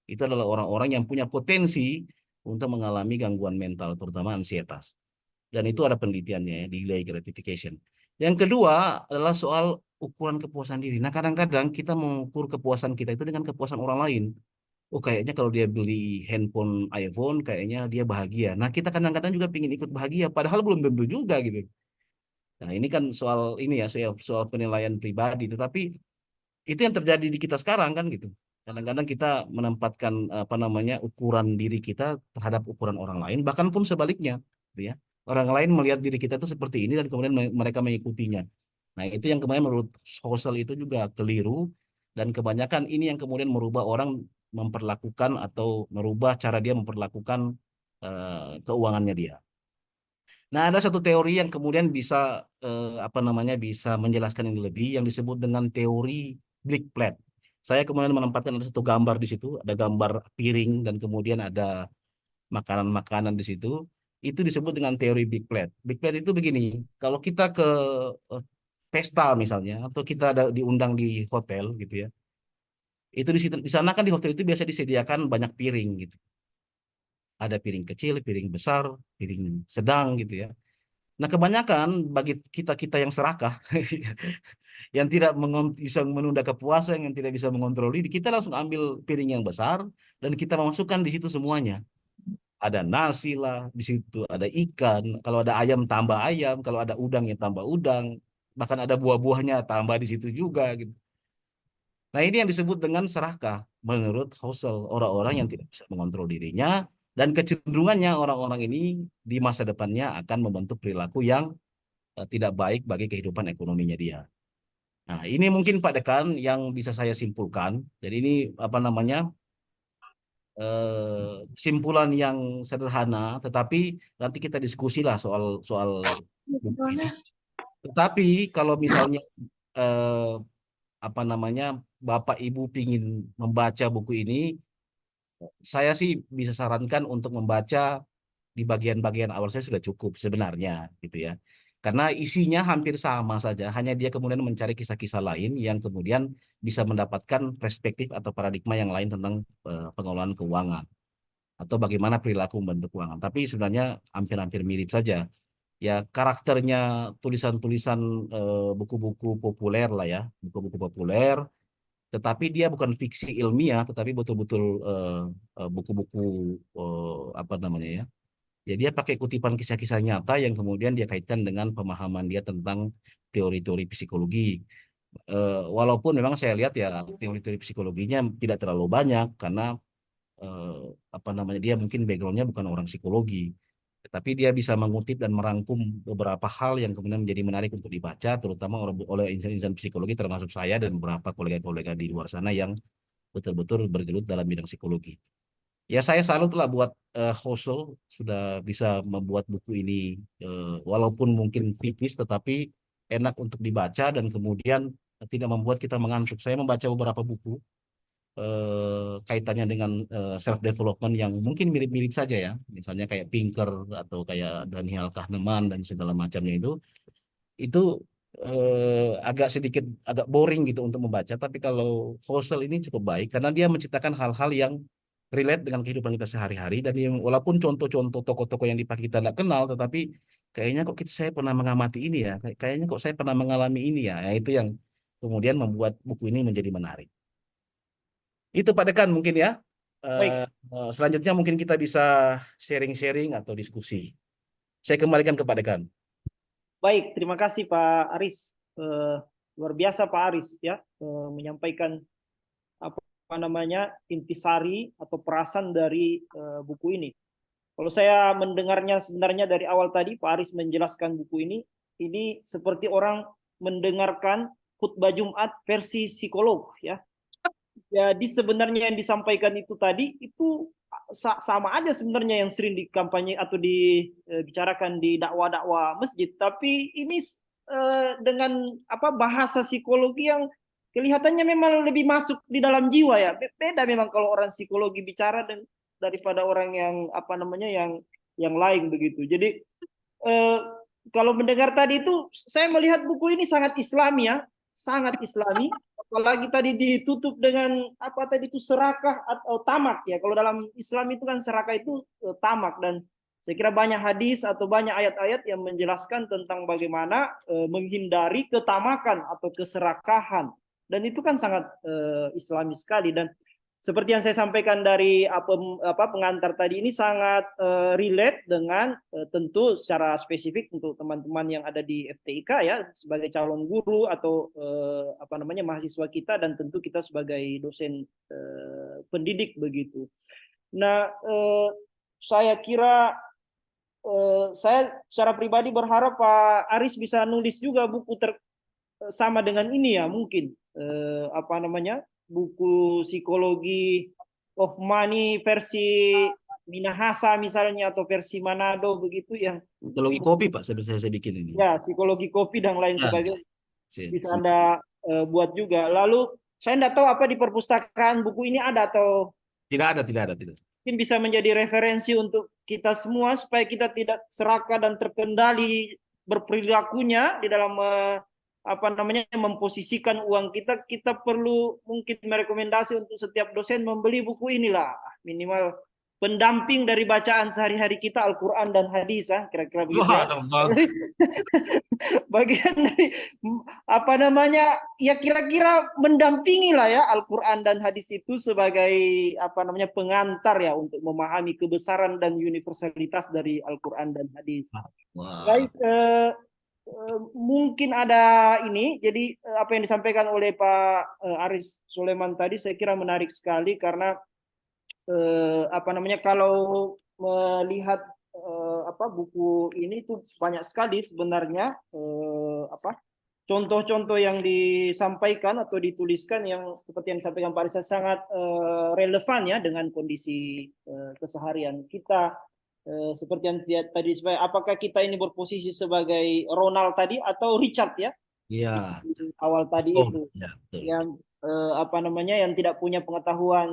itu adalah orang-orang yang punya potensi untuk mengalami gangguan mental, terutama ansietas. Dan itu ada penelitiannya ya, delay gratification. Yang kedua adalah soal ukuran kepuasan diri. Nah, kadang-kadang kita mengukur kepuasan kita itu dengan kepuasan orang lain. Oh, kayaknya kalau dia beli handphone iPhone, kayaknya dia bahagia. Nah, kita kadang-kadang juga ingin ikut bahagia, padahal belum tentu juga gitu. Nah, ini kan soal ini ya, soal penilaian pribadi. Tetapi itu yang terjadi di kita sekarang kan gitu. Kadang-kadang kita menempatkan apa namanya ukuran diri kita terhadap ukuran orang lain, bahkan pun sebaliknya, gitu ya. Orang lain melihat diri kita itu seperti ini dan kemudian mereka mengikutinya. Nah, itu yang kemudian menurut sosial itu juga keliru dan kebanyakan ini yang kemudian merubah orang memperlakukan atau merubah cara dia memperlakukan keuangannya dia. Nah, ada satu teori yang kemudian bisa apa namanya bisa menjelaskan ini lebih yang disebut dengan teori Blick Plate. Saya kemudian menempatkan ada satu gambar di situ, ada gambar piring dan kemudian ada makanan-makanan di situ. Itu disebut dengan teori Big Plate. Big Plate itu begini, kalau kita ke eh, pesta misalnya atau kita ada diundang di hotel gitu ya. Itu di sana kan di hotel itu biasa disediakan banyak piring gitu. ada piring kecil, piring besar, piring sedang gitu ya. Nah, kebanyakan bagi kita-kita yang serakah, yang tidak bisa menunda kepuasan, yang tidak bisa mengontrol diri, kita langsung ambil piring yang besar dan kita memasukkan di situ semuanya. Ada nasi lah di situ, ada ikan, kalau ada ayam tambah ayam, kalau ada udang ya tambah udang, bahkan ada buah-buahnya tambah di situ juga gitu. Nah, ini yang disebut dengan serakah menurut Husserl, orang-orang yang tidak bisa mengontrol dirinya dan kecenderungannya orang-orang ini di masa depannya akan membentuk perilaku yang tidak baik bagi kehidupan ekonominya dia. Nah, ini mungkin Pak Dekan yang bisa saya simpulkan. Jadi ini apa namanya kesimpulan yang sederhana, tetapi nanti kita diskusi lah soal soal buku ini. Tetapi kalau misalnya eh, apa namanya Bapak Ibu pingin membaca buku ini, saya sih bisa sarankan untuk membaca di bagian-bagian awal saya sudah cukup sebenarnya gitu ya. Karena isinya hampir sama saja, hanya dia kemudian mencari kisah-kisah lain yang kemudian bisa mendapatkan perspektif atau paradigma yang lain tentang pengelolaan keuangan atau bagaimana perilaku membentuk keuangan. Tapi sebenarnya hampir-hampir mirip saja. Ya karakternya tulisan-tulisan buku-buku populer lah ya, buku-buku populer, tetapi dia bukan fiksi ilmiah, tetapi betul-betul buku-buku apa namanya ya. Ya dia pakai kutipan kisah-kisah nyata yang kemudian dia kaitkan dengan pemahaman dia tentang teori-teori psikologi. Walaupun memang saya lihat ya teori-teori psikologinya tidak terlalu banyak karena eh, apa namanya dia mungkin backgroundnya bukan orang psikologi, tapi dia bisa mengutip dan merangkum beberapa hal yang kemudian menjadi menarik untuk dibaca, terutama oleh insan-insan psikologi termasuk saya dan beberapa kolega-kolega di luar sana yang betul-betul bergelut dalam bidang psikologi. Ya saya salut lah buat Husserl sudah bisa membuat buku ini walaupun mungkin tipis tetapi enak untuk dibaca dan kemudian tidak membuat kita mengantuk. Saya membaca beberapa buku kaitannya dengan self development yang mungkin mirip-mirip saja ya, misalnya kayak Pinker atau kayak Daniel Kahneman dan segala macamnya itu agak sedikit agak boring gitu untuk membaca. Tapi kalau Husserl ini cukup baik karena dia menciptakan hal-hal yang relate dengan kehidupan kita sehari-hari dan yang walaupun contoh-contoh tokoh-tokoh yang dipakai kita tidak kenal, tetapi kayaknya kok saya pernah mengamati ini ya, kayaknya kok saya pernah mengalami ini ya. Ya itu yang kemudian membuat buku ini menjadi menarik. Itu Pak Dekan mungkin ya. Baik, Selanjutnya mungkin kita bisa sharing-sharing atau diskusi. Saya kembalikan ke Pak Dekan. baik. Terima kasih Pak Aris. Luar biasa Pak Aris ya menyampaikan apa namanya intisari atau perasan dari buku ini. Kalau saya mendengarnya sebenarnya dari awal tadi Pak Aris menjelaskan buku ini seperti orang mendengarkan khutbah Jumat versi psikolog ya. Jadi sebenarnya yang disampaikan itu tadi itu sama aja sebenarnya yang sering dikampanye atau dibicarakan di dakwah-dakwah masjid. Tapi ini dengan apa bahasa psikologi yang kelihatannya memang lebih masuk di dalam jiwa ya. Beda memang kalau orang psikologi bicara daripada orang yang apa namanya yang lain begitu. Jadi eh, kalau mendengar tadi itu saya melihat buku ini sangat Islami ya, sangat Islami. Apalagi tadi ditutup dengan apa tadi itu serakah atau tamak ya. Kalau dalam Islam itu kan serakah itu tamak dan saya kira banyak hadis atau banyak ayat-ayat yang menjelaskan tentang bagaimana menghindari ketamakan atau keserakahan dan itu kan sangat Islami sekali dan seperti yang saya sampaikan dari apa pengantar tadi ini sangat relate dengan tentu secara spesifik untuk teman-teman yang ada di FTIK ya sebagai calon guru atau apa namanya mahasiswa kita dan tentu kita sebagai dosen pendidik begitu. Nah, saya kira saya secara pribadi berharap Pak Aris bisa nulis juga buku sama dengan ini ya mungkin apa namanya buku psikologi of money versi Minahasa misalnya atau versi Manado begitu yang Teknologi kopi Pak, saya bikin ini. ya psikologi kopi dan lain Ya, sebagainya ya. bisa Anda buat juga. Lalu saya tidak tahu apa di perpustakaan buku ini ada atau Tidak ada, tidak ada, tidak. mungkin bisa menjadi referensi untuk kita semua supaya kita tidak serakah dan terkendali berperilakunya di dalam apa namanya memposisikan uang kita perlu mungkin merekomendasi untuk setiap dosen membeli buku inilah minimal pendamping dari bacaan sehari-hari kita Al-Quran dan hadis, kira-kira begitu ya. Bagian dari apa namanya, ya kira-kira mendampingi lah ya Al-Quran dan hadis itu sebagai apa namanya pengantar ya untuk memahami kebesaran dan universalitas dari Al-Quran dan hadis. Baik, mungkin ada ini, jadi apa yang disampaikan oleh Pak Aris Suleman tadi saya kira menarik sekali karena apa namanya, kalau melihat apa buku ini tuh banyak sekali sebenarnya apa contoh-contoh yang disampaikan atau dituliskan yang seperti yang disampaikan Pak Arisa sangat relevan ya dengan kondisi keseharian kita. Seperti yang tadi, apakah kita ini berposisi sebagai Ronald tadi atau Richard ya? Iya. Di awal tadi itu Ya, betul. yang apa namanya, yang tidak punya pengetahuan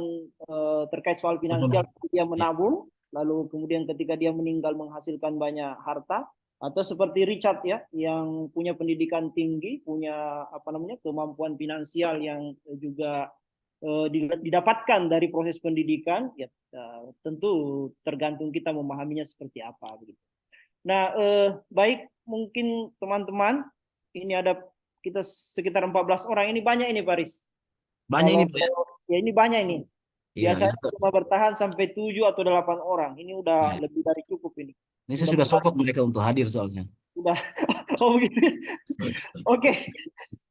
terkait soal finansial, dia menabung, lalu kemudian ketika dia meninggal menghasilkan banyak harta, atau seperti Richard ya yang punya pendidikan tinggi, punya apa namanya kemampuan finansial yang juga didapatkan dari proses pendidikan, ya tentu tergantung kita memahaminya seperti apa begitu. Nah, baik, mungkin teman-teman ini ada kita sekitar 14 orang, ini banyak ini Paris. Banyak ini, Pak, ya? Ya ini banyak ini. Iya, Biasanya cuma bertahan sampai 7 atau 8 orang. Ini udah iya. lebih dari cukup ini. Ini saya sudah sokok mereka untuk hadir soalnya. Sudah. Oh begitu. Oke.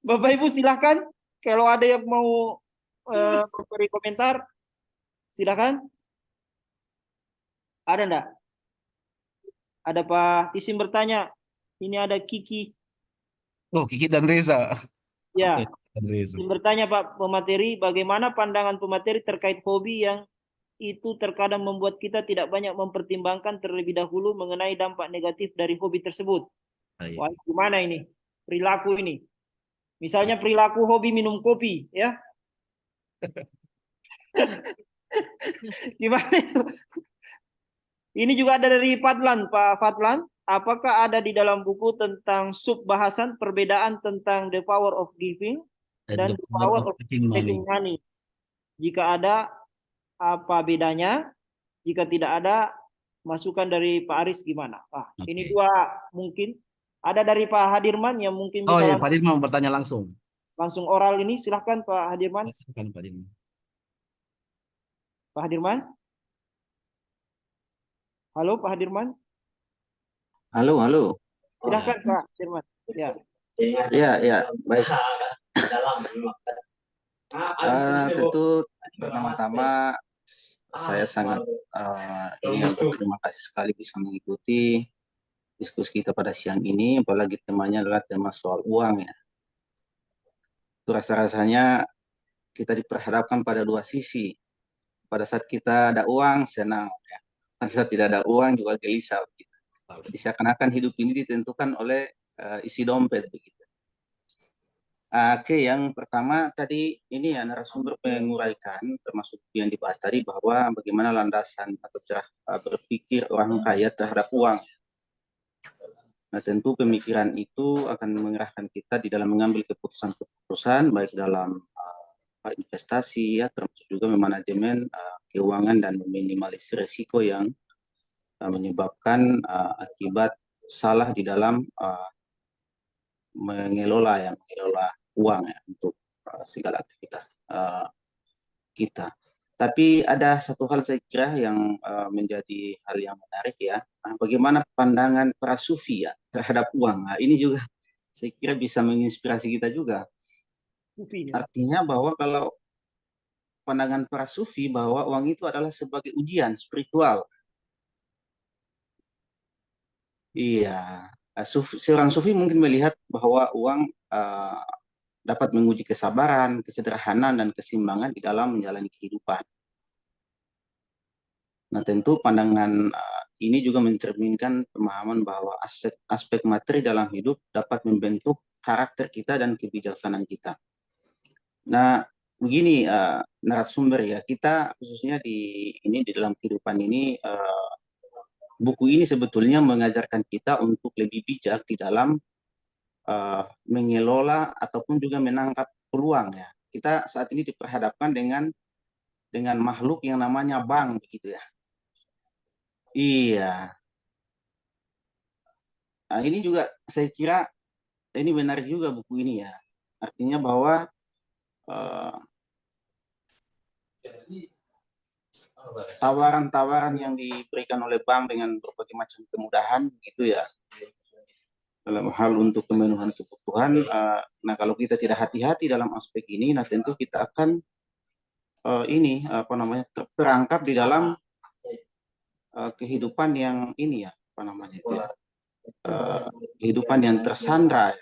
Bapak Ibu silahkan. Kalau ada yang mau memberi komentar, silahkan. Ada enggak? Ada Pak Isim bertanya. Ini ada Kiki. Oh, Kiki dan Reza. Ya. Oke, dan Reza. Isim bertanya Pak pemateri, bagaimana pandangan pemateri terkait hobi yang itu terkadang membuat kita tidak banyak mempertimbangkan terlebih dahulu mengenai dampak negatif dari hobi tersebut. Wah, gimana ini? Perilaku ini. Misalnya perilaku hobi minum kopi, ya. Gimana itu? Ini juga ada dari Fadlan, Pak Fadlan. Apakah ada di dalam buku tentang sub bahasan perbedaan tentang the power of giving dan the power of taking money? Jika ada, apa bedanya? Jika tidak ada, masukan dari Pak Aris gimana? Ini dua mungkin. Ada dari Pak Hadirman yang mungkin bisa iya, Pak Hadirman mau bertanya langsung. Langsung oral ini, silahkan Pak Hadirman. Silakan, Pak Hadirman. Pak Hadirman. Halo Pak Hadirman. Halo, halo. Silahkan Pak Hadirman. Ya. Ya, baik. Tentu pertama-tama saya sangat ingin berterima kasih sekali bisa mengikuti diskusi kita pada siang ini, apalagi temanya adalah tema soal uang ya. Itu rasa-rasanya kita diperhadapkan pada dua sisi. Pada saat kita ada uang, senang. Ya. Pada saat tidak ada uang juga gelisah. Begitu. Jadi seakan-akan hidup ini ditentukan oleh isi dompet begitu. Oke, yang pertama tadi ini ya narasumber menguraikan termasuk yang dibahas tadi bahwa bagaimana landasan atau cara berpikir orang kaya terhadap uang. Nah, tentu pemikiran itu akan mengerahkan kita di dalam mengambil keputusan-keputusan baik dalam investasi ya, termasuk juga memanajemen keuangan dan meminimalisir risiko yang menyebabkan akibat salah di dalam mengelola uang ya untuk segala aktivitas kita. Tapi ada satu hal saya kira yang menjadi hal yang menarik ya. Bagaimana pandangan para sufi ya terhadap uang. Nah, ini juga saya kira bisa menginspirasi kita juga. Artinya bahwa kalau pandangan para sufi bahwa uang itu adalah sebagai ujian spiritual. Iya, seorang sufi mungkin melihat bahwa uang dapat menguji kesabaran, kesederhanaan, dan keseimbangan di dalam menjalani kehidupan. Nah, tentu pandangan ini juga mencerminkan pemahaman bahwa aspek materi dalam hidup dapat membentuk karakter kita dan kebijaksanaan kita. Nah, begini narasumber ya, kita khususnya di dalam kehidupan ini, buku ini sebetulnya mengajarkan kita untuk lebih bijak di dalam mengelola ataupun juga menangkap peluang ya. Kita saat ini diperhadapkan dengan makhluk yang namanya bank begitu ya. Iya. Nah, ini juga saya kira ini benar juga buku ini ya. Artinya bahwa eh, tawaran-tawaran yang diberikan oleh bank dengan berbagai macam kemudahan gitu ya dalam hal untuk pemenuhan kebutuhan. Nah, kalau kita tidak hati-hati dalam aspek ini, nah tentu kita akan ini apa namanya terperangkap di dalam kehidupan yang ini ya apa namanya itu ya, eh, kehidupan yang tersandra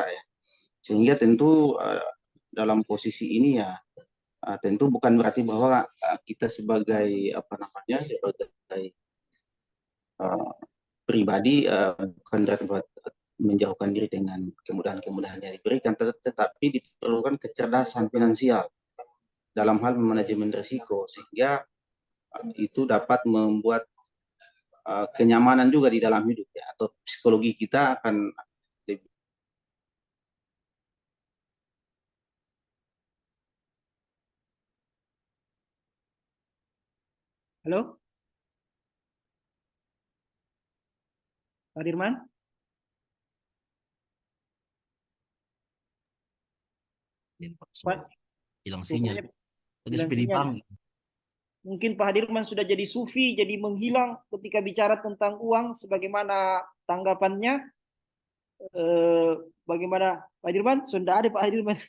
ya. Sehingga tentu dalam posisi ini ya tentu bukan berarti bahwa kita sebagai apa namanya sebagai uh, pribadi bukan berarti menjauhkan diri dengan kemudahan-kemudahan yang diberikan, tetapi diperlukan kecerdasan finansial dalam hal manajemen risiko sehingga itu dapat membuat kenyamanan juga di dalam hidup ya atau psikologi kita akan lebih. Halo, Pak Dirman? Pak, Hilang sinyal. rupanya Tadi hilang seperti sinyal. bang. Mungkin Pak Hadirman sudah jadi sufi, jadi menghilang ketika bicara tentang uang. Sebagaimana tanggapannya? Eh, Bagaimana Pak Hadirman? Sudah ada Pak Hadirman.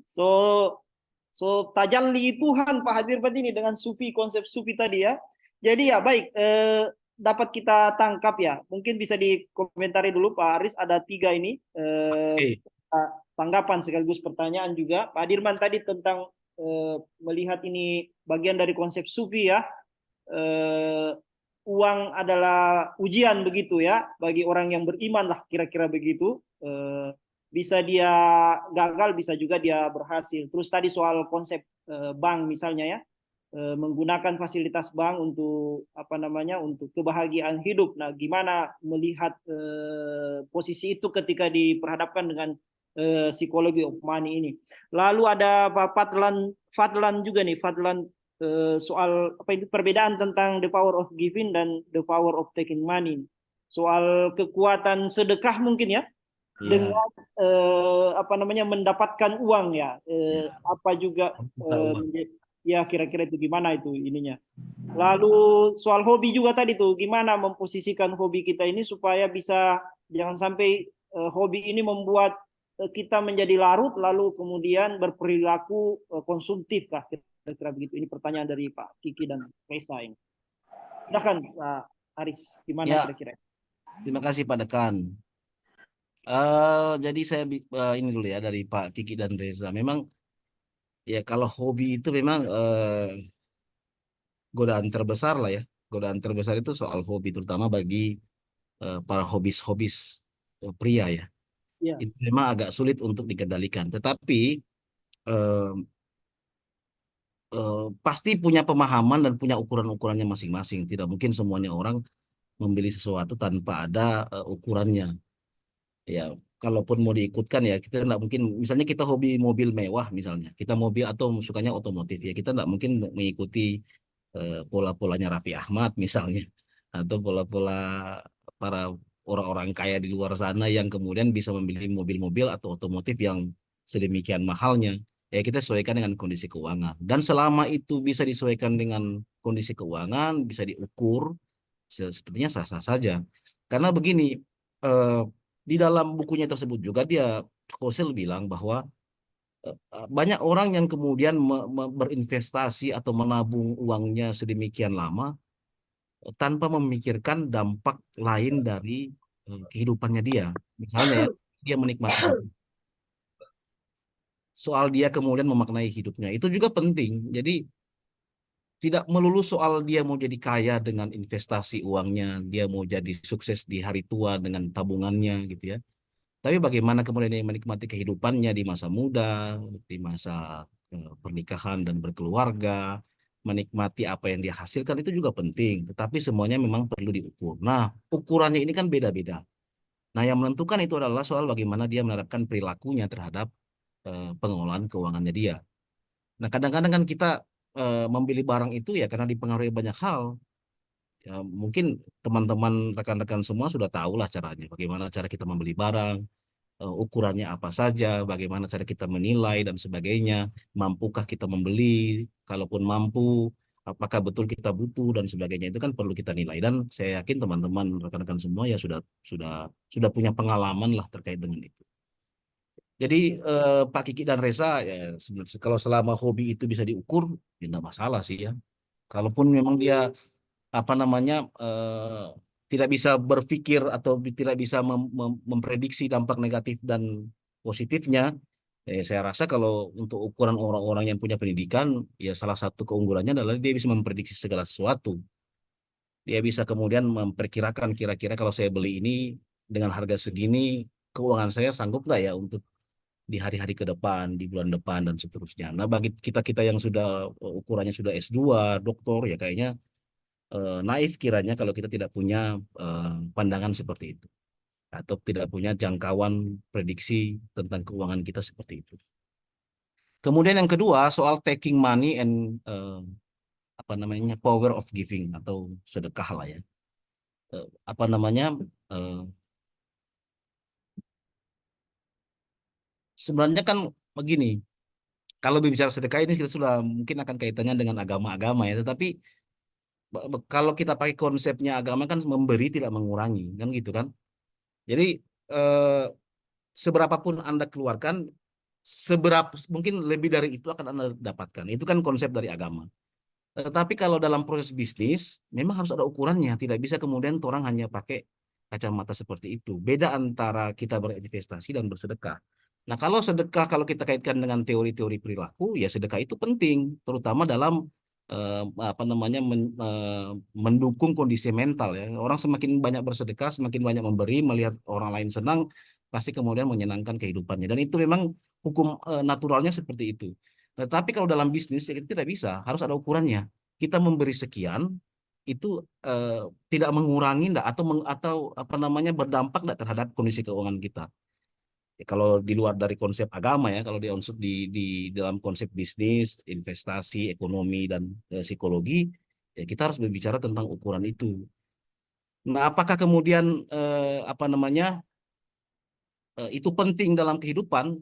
So, tajalli Tuhan Pak Hadirman ini dengan sufi, konsep sufi tadi ya. Jadi ya baik, dapat kita tangkap ya. Mungkin bisa dikomentari dulu Pak Aris. Ada 3 ini. Oke. Tanggapan sekaligus pertanyaan juga. Pak Dirman tadi tentang melihat ini bagian dari konsep sufi ya. Uang adalah ujian begitu ya bagi orang yang beriman lah kira-kira begitu. Bisa dia gagal, bisa juga dia berhasil. Terus tadi soal konsep bank misalnya ya, menggunakan fasilitas bank untuk apa namanya untuk kebahagiaan hidup. Nah, gimana melihat posisi itu ketika diperhadapkan dengan psikologi of money ini. Lalu ada Pak Fadlan juga nih, Fadlan soal apa itu perbedaan tentang the power of giving dan the power of taking money. Soal kekuatan sedekah mungkin ya, Iya. dengan apa namanya mendapatkan uang ya, Ya. apa juga Kita uang. ya kira-kira itu gimana itu ininya. Lalu soal hobi juga tadi tuh, gimana memposisikan hobi kita ini supaya bisa jangan sampai hobi ini membuat kita menjadi larut lalu kemudian berperilaku konsumtif lah kira-kira begitu. Ini pertanyaan dari Pak Kiki dan Reza ini. Silakan Pak Aris, gimana Ya, kira-kira? terima kasih Pak Dekan. Jadi saya ini dulu ya dari Pak Kiki dan Reza. Memang ya kalau hobi itu memang godaan terbesar lah ya. Godaan terbesar itu soal hobi terutama bagi para hobis-hobis pria ya. Ya, Itu memang agak sulit untuk dikendalikan. Tetapi eh, pasti punya pemahaman dan punya ukuran-ukurannya masing-masing. Tidak mungkin semuanya orang membeli sesuatu tanpa ada ukurannya. Ya, kalaupun mau diikutkan ya kita nggak mungkin. Misalnya kita hobi mobil mewah misalnya, kita mobil atau sukanya otomotif ya kita nggak mungkin mengikuti pola-polanya Raffi Ahmad misalnya, atau pola-pola para orang-orang kaya di luar sana yang kemudian bisa membeli mobil-mobil atau otomotif yang sedemikian mahalnya. Ya kita sesuaikan dengan kondisi keuangan. Dan selama itu bisa disesuaikan dengan kondisi keuangan, bisa diukur, sepertinya sah-sah saja. Karena begini, eh, di dalam bukunya tersebut juga dia Kosil bilang bahwa banyak orang yang kemudian berinvestasi atau menabung uangnya sedemikian lama tanpa memikirkan dampak lain dari kehidupannya dia. Misalnya ya, dia menikmati hidup. Soal dia kemudian memaknai hidupnya. Itu juga penting. Jadi tidak melulu soal dia mau jadi kaya dengan investasi uangnya, dia mau jadi sukses di hari tua dengan tabungannya gitu ya. Tapi bagaimana kemudian dia menikmati kehidupannya di masa muda, di masa pernikahan dan berkeluarga, menikmati apa yang dia hasilkan itu juga penting. Tetapi semuanya memang perlu diukur. Nah, ukurannya ini kan beda-beda. Nah, yang menentukan itu adalah soal bagaimana dia menerapkan perilakunya terhadap pengelolaan keuangannya dia. Nah, kadang-kadang kan kita membeli barang itu ya karena dipengaruhi banyak hal. Ya, mungkin teman-teman rekan-rekan semua sudah tahu lah caranya, bagaimana cara kita membeli barang, ukurannya apa saja, bagaimana cara kita menilai dan sebagainya, mampukah kita membeli, kalaupun mampu, apakah betul kita butuh dan sebagainya itu kan perlu kita nilai dan saya yakin teman-teman rekan-rekan semua ya sudah punya pengalaman lah terkait dengan itu. Jadi Pak Kiki dan Reza ya sebenarnya kalau selama hobi itu bisa diukur ya enggak masalah sih ya. Kalaupun memang dia apa namanya tidak bisa berpikir atau tidak bisa memprediksi dampak negatif dan positifnya, saya rasa kalau untuk ukuran orang-orang yang punya pendidikan, ya salah satu keunggulannya adalah dia bisa memprediksi segala sesuatu. Dia bisa kemudian memperkirakan kira-kira kalau saya beli ini dengan harga segini, keuangan saya sanggup nggak ya untuk di hari-hari ke depan, di bulan depan dan seterusnya. Nah, bagi kita-kita yang sudah ukurannya sudah S2, doktor ya kayaknya naif kiranya kalau kita tidak punya pandangan seperti itu atau tidak punya jangkauan prediksi tentang keuangan kita seperti itu. Kemudian yang kedua soal taking money and apa namanya power of giving atau sedekah lah ya. Apa namanya eh, sebenarnya kan begini, kalau berbicara sedekah ini kita sudah mungkin akan kaitannya dengan agama-agama ya, tetapi kalau kita pakai konsepnya agama kan memberi tidak mengurangi kan gitu kan. Jadi eh, seberapapun Anda keluarkan, seberapa mungkin lebih dari itu akan Anda dapatkan. Itu kan konsep dari agama. Tetapi kalau dalam proses bisnis, memang harus ada ukurannya. Tidak bisa kemudian orang hanya pakai kacamata seperti itu. Beda antara kita berinvestasi dan bersedekah. Nah, kalau sedekah, kalau kita kaitkan dengan teori-teori perilaku, ya sedekah itu penting, terutama dalam apa namanya mendukung kondisi mental ya. Orang semakin banyak bersedekah, semakin banyak memberi, melihat orang lain senang, pasti kemudian menyenangkan kehidupannya. Dan itu memang hukum naturalnya seperti itu. Tetapi kalau dalam bisnis ya kita tidak bisa, harus ada ukurannya. Kita memberi sekian itu eh, tidak mengurangi enggak, atau apa namanya berdampak enggak terhadap kondisi keuangan kita. Ya, kalau di luar dari konsep agama ya, kalau di dalam konsep bisnis, investasi, ekonomi dan psikologi, ya kita harus berbicara tentang ukuran itu. Nah, apakah kemudian apa namanya itu penting dalam kehidupan,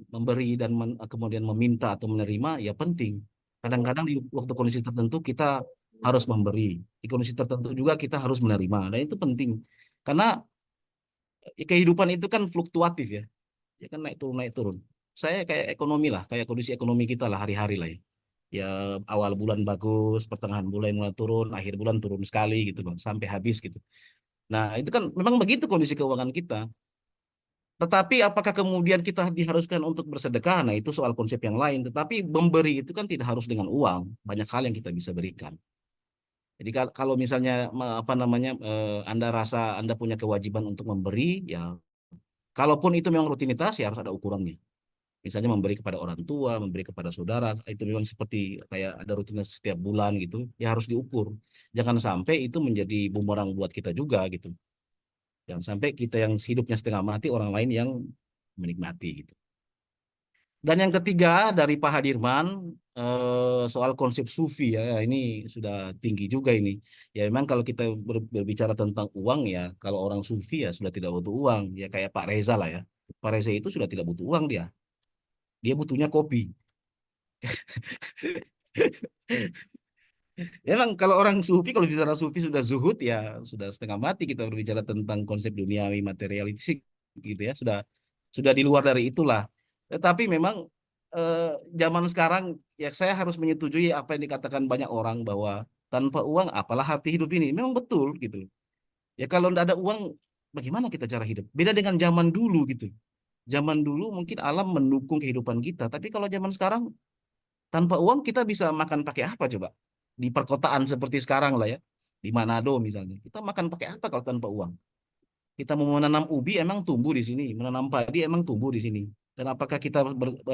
memberi dan kemudian meminta atau menerima ya penting. Kadang-kadang di waktu kondisi tertentu kita harus memberi, di kondisi tertentu juga kita harus menerima, dan itu penting karena kehidupan itu kan fluktuatif ya kan naik turun. Saya kayak ekonomi lah, kayak kondisi ekonomi kita lah hari-hari lah ya. Ya awal bulan bagus, pertengahan bulan mulai turun, akhir bulan turun sekali gitu loh, sampai habis gitu. Nah, itu kan memang begitu kondisi keuangan kita. Tetapi apakah kemudian kita diharuskan untuk bersedekah? Nah, itu soal konsep yang lain. Tetapi memberi itu kan tidak harus dengan uang. Banyak hal yang kita bisa berikan. Jadi kalau misalnya apa namanya Anda rasa Anda punya kewajiban untuk memberi, ya kalaupun itu memang rutinitas, ya harus ada ukurannya. Misalnya memberi kepada orang tua, memberi kepada saudara, itu memang seperti kayak ada rutinitas setiap bulan gitu, ya harus diukur. Jangan sampai itu menjadi bumerang buat kita juga gitu. Jangan sampai kita yang hidupnya setengah mati, orang lain yang menikmati gitu. Dan yang ketiga dari Pak Hadirman soal konsep sufi ya, ini sudah tinggi juga ini. Ya memang kalau kita berbicara tentang uang ya, kalau orang sufi ya sudah tidak butuh uang. Ya kayak Pak Reza lah ya. Pak Reza itu sudah tidak butuh uang dia. Dia butuhnya kopi. Memang kalau orang sufi, kalau bicara sufi sudah zuhud ya sudah setengah mati kita berbicara tentang konsep duniawi materialistik gitu ya sudah di luar dari itulah. Tetapi memang eh, zaman sekarang ya saya harus menyetujui apa yang dikatakan banyak orang bahwa tanpa uang apalah arti hidup ini. Memang betul gitu. Ya kalau tidak ada uang bagaimana kita cara hidup? Beda dengan zaman dulu gitu. Zaman dulu mungkin alam mendukung kehidupan kita, tapi kalau zaman sekarang tanpa uang kita bisa makan pakai apa coba? Di perkotaan seperti sekarang lah ya. Di Manado misalnya. Kita makan pakai apa kalau tanpa uang? Kita mau menanam ubi emang tumbuh di sini. Menanam padi emang tumbuh di sini. Dan apakah kita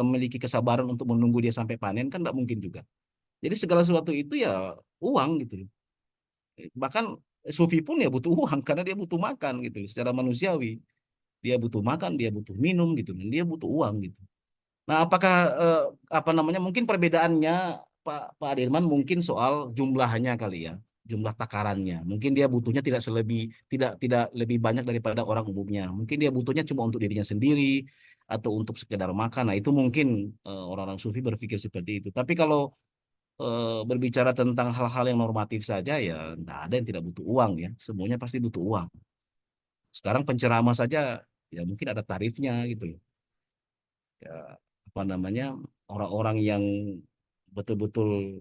memiliki kesabaran untuk menunggu dia sampai panen? Kan tidak mungkin juga. Jadi segala sesuatu itu ya uang gitu. Bahkan sufi pun ya butuh uang karena dia butuh makan gitu. Secara manusiawi. Dia butuh makan, dia butuh minum gitu. Dan dia butuh uang gitu. Nah, apakah apa namanya mungkin perbedaannya Pak Adirman mungkin soal jumlahnya kali ya. jumlah takarannya. Mungkin dia butuhnya tidak lebih banyak daripada orang umumnya. Mungkin dia butuhnya cuma untuk dirinya sendiri atau untuk sekedar makan. Nah, itu mungkin orang-orang sufi berpikir seperti itu. Tapi kalau berbicara tentang hal-hal yang normatif saja ya nggak ada yang tidak butuh uang ya. Semuanya pasti butuh uang. Sekarang penceramah saja ya mungkin ada tarifnya gitu loh. Ya, apa namanya, orang-orang yang betul-betul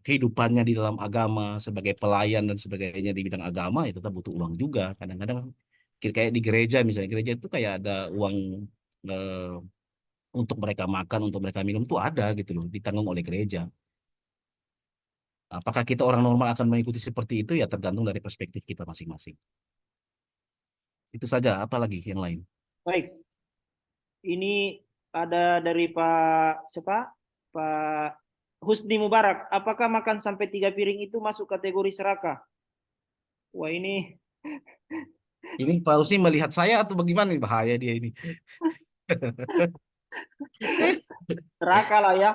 kehidupannya di dalam agama sebagai pelayan dan sebagainya di bidang agama ya tetap butuh uang juga. Kadang-kadang kayak di gereja misalnya, gereja itu kayak ada uang eh, untuk mereka makan, untuk mereka minum tuh ada gitu loh, ditanggung oleh gereja. Apakah kita orang normal akan mengikuti seperti itu ya tergantung dari perspektif kita masing-masing. Itu saja, apalagi yang lain. Baik, ini ada dari Pak siapa? Pak Husni Mubarak. Apakah makan sampai 3 piring itu masuk kategori serakah? Wah ini Ini Pak Husni melihat saya atau bagaimana nih, bahaya dia ini. serakah lah ya.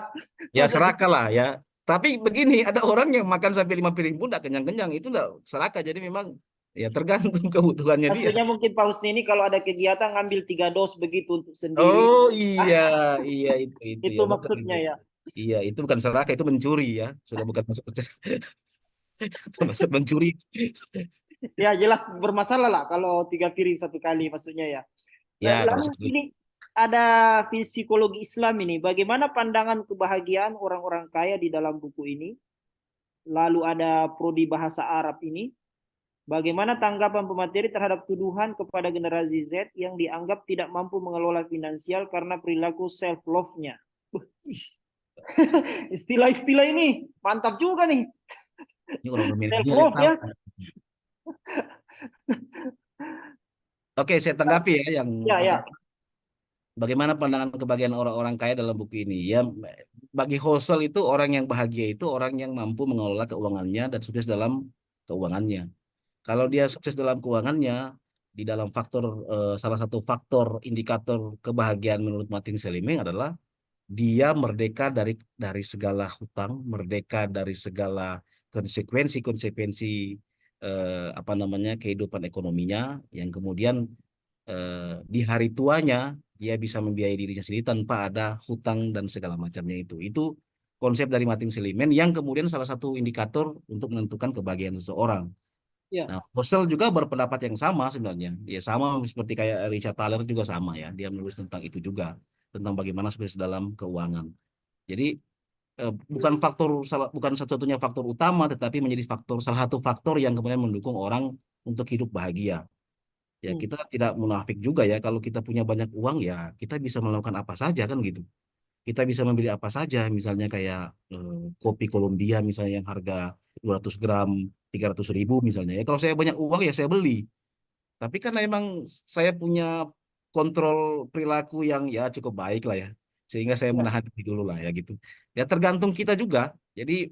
Ya Masa serakah lah ya. Tapi begini, ada orang yang makan sampai 5 piring pun tidak kenyang-kenyang. Itu tidak serakah. Jadi memang ya tergantung kebutuhannya dia. maksudnya mungkin Pak Husni ini kalau ada kegiatan ngambil 3 dos begitu untuk sendiri. Oh iya, iya itu Itu ya bukan maksudnya itu. ya. Iya, itu bukan serakah, itu mencuri ya. Sudah bukan masuk termasuk mencuri. Ya jelas bermasalah lah kalau 3 piring satu kali maksudnya ya. Ya, kalau Lalu ini ada psikologi Islam ini. Bagaimana pandangan kebahagiaan orang-orang kaya di dalam buku ini? Lalu ada prodi bahasa Arab ini. Bagaimana tanggapan pemateri terhadap tuduhan kepada generasi Z yang dianggap tidak mampu mengelola finansial karena perilaku self love-nya? Istilah-istilah ini mantap juga nih. ini orang Self milenial yang love tahu. ya. Oke, saya tanggapi ya yang Ya, ya. bagaimana pandangan kebahagiaan orang-orang kaya dalam buku ini. Ya, bagi Husserl itu orang yang bahagia itu orang yang mampu mengelola keuangannya dan sukses dalam keuangannya. Kalau dia sukses dalam keuangannya, di dalam salah satu faktor indikator kebahagiaan menurut Martin Seligman adalah dia merdeka dari segala hutang, merdeka dari segala konsekuensi-konsekuensi apa namanya kehidupan ekonominya, yang kemudian di hari tuanya dia bisa membiayai dirinya sendiri tanpa ada hutang dan segala macamnya itu. Itu konsep dari Martin Seligman yang kemudian salah satu indikator untuk menentukan kebahagiaan seseorang. Ya. Nah, Husserl juga berpendapat yang sama sebenarnya. Ya sama seperti kayak Richard Thaler juga sama ya. Dia menulis tentang itu juga, tentang bagaimana sukses dalam keuangan. Jadi bukan satu-satunya faktor utama, tetapi menjadi salah satu faktor yang kemudian mendukung orang untuk hidup bahagia. Ya Hmm. kita tidak munafik juga ya, kalau kita punya banyak uang ya kita bisa melakukan apa saja kan gitu. Kita bisa membeli apa saja, misalnya kayak kopi Colombia misalnya yang harga 200 gram 300.000 misalnya. Ya kalau saya banyak uang ya saya beli. Tapi karena emang saya punya kontrol perilaku yang ya cukup baik lah ya. Sehingga saya Ya. menahan diri dulu lah ya gitu. Ya tergantung kita juga. Jadi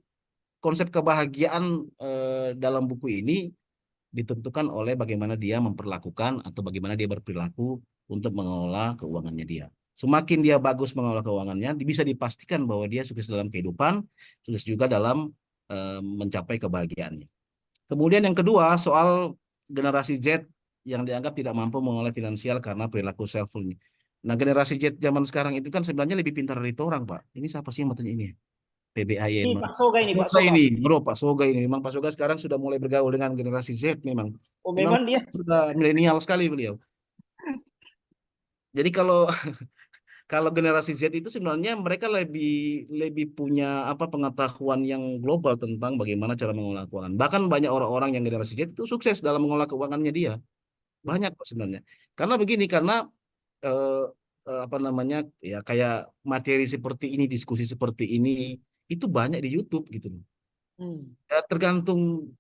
konsep kebahagiaan dalam buku ini ditentukan oleh bagaimana dia memperlakukan atau bagaimana dia berperilaku untuk mengelola keuangannya dia. Semakin dia bagus mengelola keuangannya, bisa dipastikan bahwa dia sukses dalam kehidupan, sukses juga dalam mencapai kebahagiaannya. Kemudian yang kedua, soal generasi Z yang dianggap tidak mampu mengelola finansial karena perilaku self-fulfilling. Nah, generasi Z zaman sekarang itu kan sebenarnya lebih pintar dari itu orang, Pak. Ini siapa sih yang bertanya ini? PBIN. Ini Pak Soga ini, Pak Soga Soga. ini, bro, Pak Soga ini. Memang Pak Soga sekarang sudah mulai bergaul dengan generasi Z memang. Oh Memang memang dia. sudah milenial sekali beliau. Jadi kalau kalau generasi Z itu sebenarnya mereka lebih lebih punya apa pengetahuan yang global tentang bagaimana cara mengelola keuangan. Bahkan banyak orang-orang yang generasi Z itu sukses dalam mengelola keuangannya dia. Banyak kok sebenarnya. Karena begini, karena eh, apa namanya ya kayak materi seperti ini, diskusi seperti ini itu banyak di YouTube gitu loh. Hmm. Ya, tergantung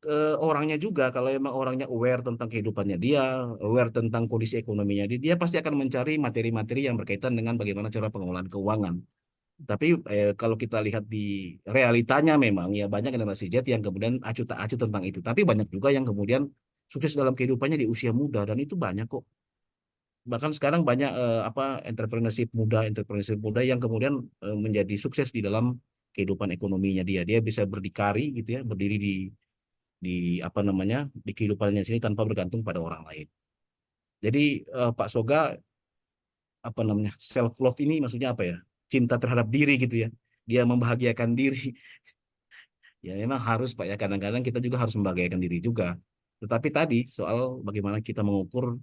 orangnya juga. Kalau emang orangnya aware tentang kehidupannya dia, aware tentang kondisi ekonominya dia, dia pasti akan mencari materi-materi yang berkaitan dengan bagaimana cara pengelolaan keuangan. Tapi kalau kita lihat di realitanya memang ya banyak generasi Z yang kemudian acuh tak acuh tentang itu. Tapi banyak juga yang kemudian sukses dalam kehidupannya di usia muda dan itu banyak kok. Bahkan sekarang banyak entrepreneurship muda yang kemudian menjadi sukses di dalam kehidupan ekonominya dia. Dia bisa berdikari gitu ya, berdiri di di apa namanya di kehidupannya sini tanpa bergantung pada orang lain. Jadi Pak Soga apa namanya self love ini maksudnya apa ya? Cinta terhadap diri gitu ya. Dia membahagiakan diri. Ya memang harus Pak ya kadang-kadang kita juga harus membahagiakan diri juga. Tetapi tadi soal bagaimana kita mengukur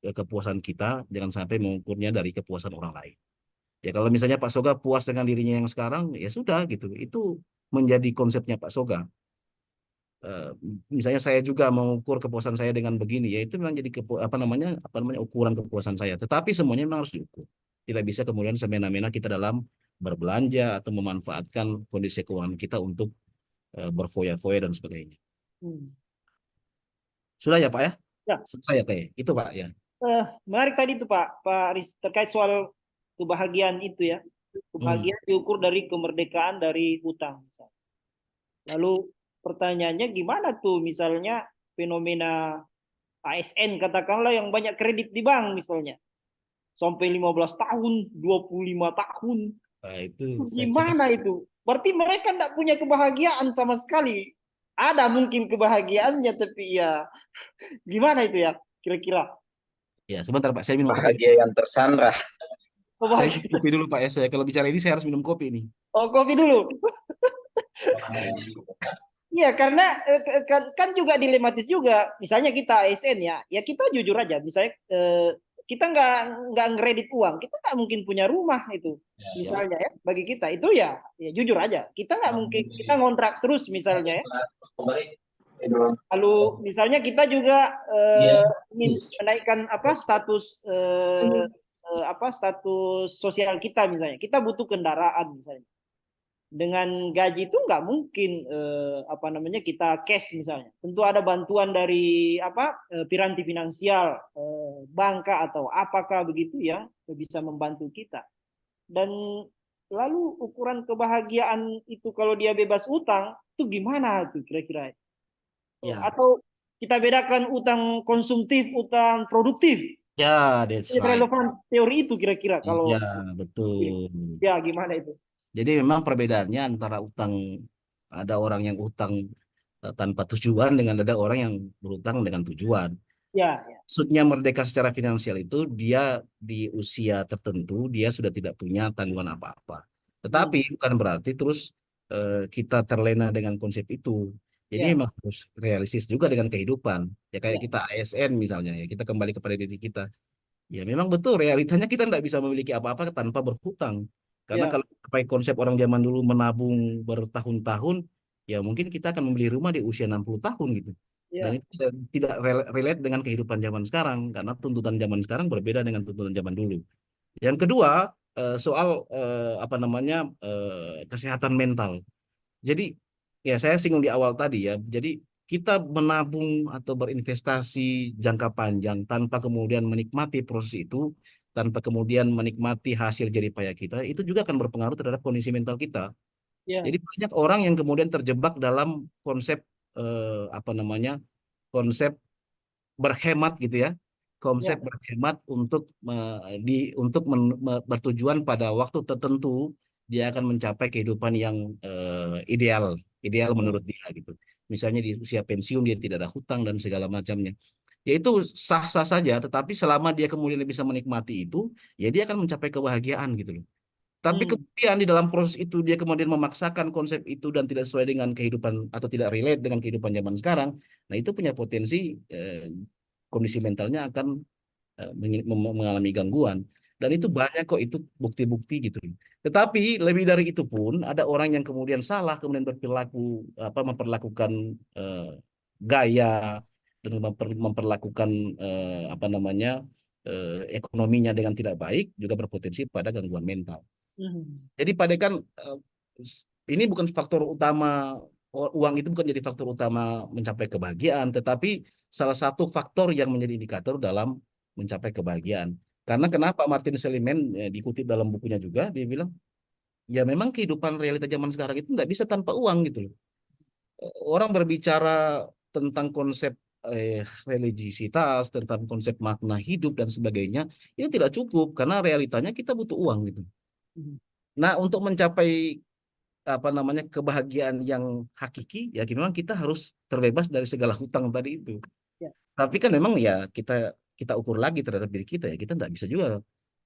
kepuasan kita, jangan sampai mengukurnya dari kepuasan orang lain. Ya kalau misalnya Pak Soga puas dengan dirinya yang sekarang, ya sudah gitu. Itu menjadi konsepnya Pak Soga. Eh, Misalnya saya juga mengukur kepuasan saya dengan begini, ya itu memang jadi apa namanya ukuran kepuasan saya. Tetapi semuanya memang harus diukur. Tidak bisa kemudian semena-mena kita dalam berbelanja atau memanfaatkan kondisi keuangan kita untuk berfoya-foya dan sebagainya. Hmm. Sudah ya Pak ya? Ya. Selesai ya Pak ya? Itu Pak ya. Menarik tadi itu Pak Aris terkait soal kebahagiaan itu ya. Kebahagiaan diukur dari kemerdekaan dari hutang. Lalu pertanyaannya gimana tuh misalnya fenomena ASN katakanlah yang banyak kredit di bank misalnya. Sampai 15 tahun, 25 tahun. Nah, itu saya kira Gimana itu? Berarti mereka tidak punya kebahagiaan sama sekali. Ada mungkin kebahagiaannya tapi ya gimana itu ya kira-kira? ya sebentar Pak, saya minum kopi. Bahagia yang tersandra. Saya minum Kebahagiaan. kopi dulu Pak ya. Saya kalau bicara ini saya harus minum kopi nih. Oh, kopi dulu. Iya, karena kan juga dilematis juga. Misalnya kita ASN ya, ya kita jujur aja. Misalnya kita nggak ngeredit uang, kita nggak mungkin punya rumah itu. Misalnya ya, bagi kita itu ya, ya jujur aja. Kita nggak mungkin kita ngontrak terus misalnya ya. Lalu misalnya kita juga ingin menaikkan apa status status sosial kita misalnya. Kita butuh kendaraan misalnya. Dengan gaji itu nggak mungkin kita cash misalnya. Tentu ada bantuan dari piranti finansial, banka atau apakah begitu yang bisa membantu kita. Dan lalu ukuran kebahagiaan itu kalau dia bebas utang itu gimana tuh kira-kira? Ya. Atau kita bedakan utang konsumtif, utang produktif. Ya, that's Ini right. relevan teori itu kira-kira kalau Ya, betul. ya gimana itu? Jadi memang perbedaannya antara utang, ada orang yang utang tanpa tujuan dengan ada orang yang berutang dengan tujuan. Ya, ya. Maksudnya merdeka secara finansial itu dia di usia tertentu dia sudah tidak punya tanggungan apa-apa. Tetapi bukan berarti terus kita terlena dengan konsep itu. Jadi Ya. memang harus realistis juga dengan kehidupan. Ya kayak Ya. kita ASN misalnya ya, kita kembali kepada diri kita. Ya memang betul realitanya kita tidak bisa memiliki apa-apa tanpa berhutang. Karena Ya. kalau pakai konsep orang zaman dulu menabung bertahun-tahun, ya mungkin kita akan membeli rumah di usia 60 tahun gitu. Dan Ya. itu tidak relate dengan kehidupan zaman sekarang, karena tuntutan zaman sekarang berbeda dengan tuntutan zaman dulu. Yang kedua, soal kesehatan mental. Jadi ya saya singgung di awal tadi ya. Jadi kita menabung atau berinvestasi jangka panjang tanpa kemudian menikmati proses itu, tanpa kemudian menikmati hasil jerih payah kita, itu juga akan berpengaruh terhadap kondisi mental kita. Ya. Jadi banyak orang yang kemudian terjebak dalam konsep konsep berhemat gitu ya. Konsep Ya. berhemat untuk bertujuan pada waktu tertentu dia akan mencapai kehidupan yang ideal menurut dia gitu. Misalnya di usia pensiun dia tidak ada hutang dan segala macamnya. Ya itu sah-sah saja, tetapi selama dia kemudian bisa menikmati itu, ya dia akan mencapai kebahagiaan gitu loh. Tapi kemudian di dalam proses itu dia kemudian memaksakan konsep itu dan tidak sesuai dengan kehidupan atau tidak relate dengan kehidupan zaman sekarang. Nah itu punya potensi kondisi mentalnya akan mengalami gangguan. Dan itu banyak kok itu bukti-bukti gitu. Tetapi lebih dari itu pun ada orang yang kemudian salah kemudian memperlakukan gaya dan memperlakukan ekonominya dengan tidak baik juga berpotensi pada gangguan mental. Jadi pada kan ini bukan faktor utama, uang itu bukan jadi faktor utama mencapai kebahagiaan, tetapi salah satu faktor yang menjadi indikator dalam mencapai kebahagiaan. Karena kenapa Martin Seligman dikutip dalam bukunya juga, dia bilang, ya memang kehidupan realita zaman sekarang itu nggak bisa tanpa uang gitu loh. Orang berbicara tentang konsep religiusitas, tentang konsep makna hidup dan sebagainya, itu tidak cukup karena realitanya kita butuh uang gitu. Nah, untuk mencapai apa namanya kebahagiaan yang hakiki, ya memang kita harus terbebas dari segala hutang tadi itu. Ya. Tapi kan memang ya kita ukur lagi terhadap diri kita ya, kita nggak bisa juga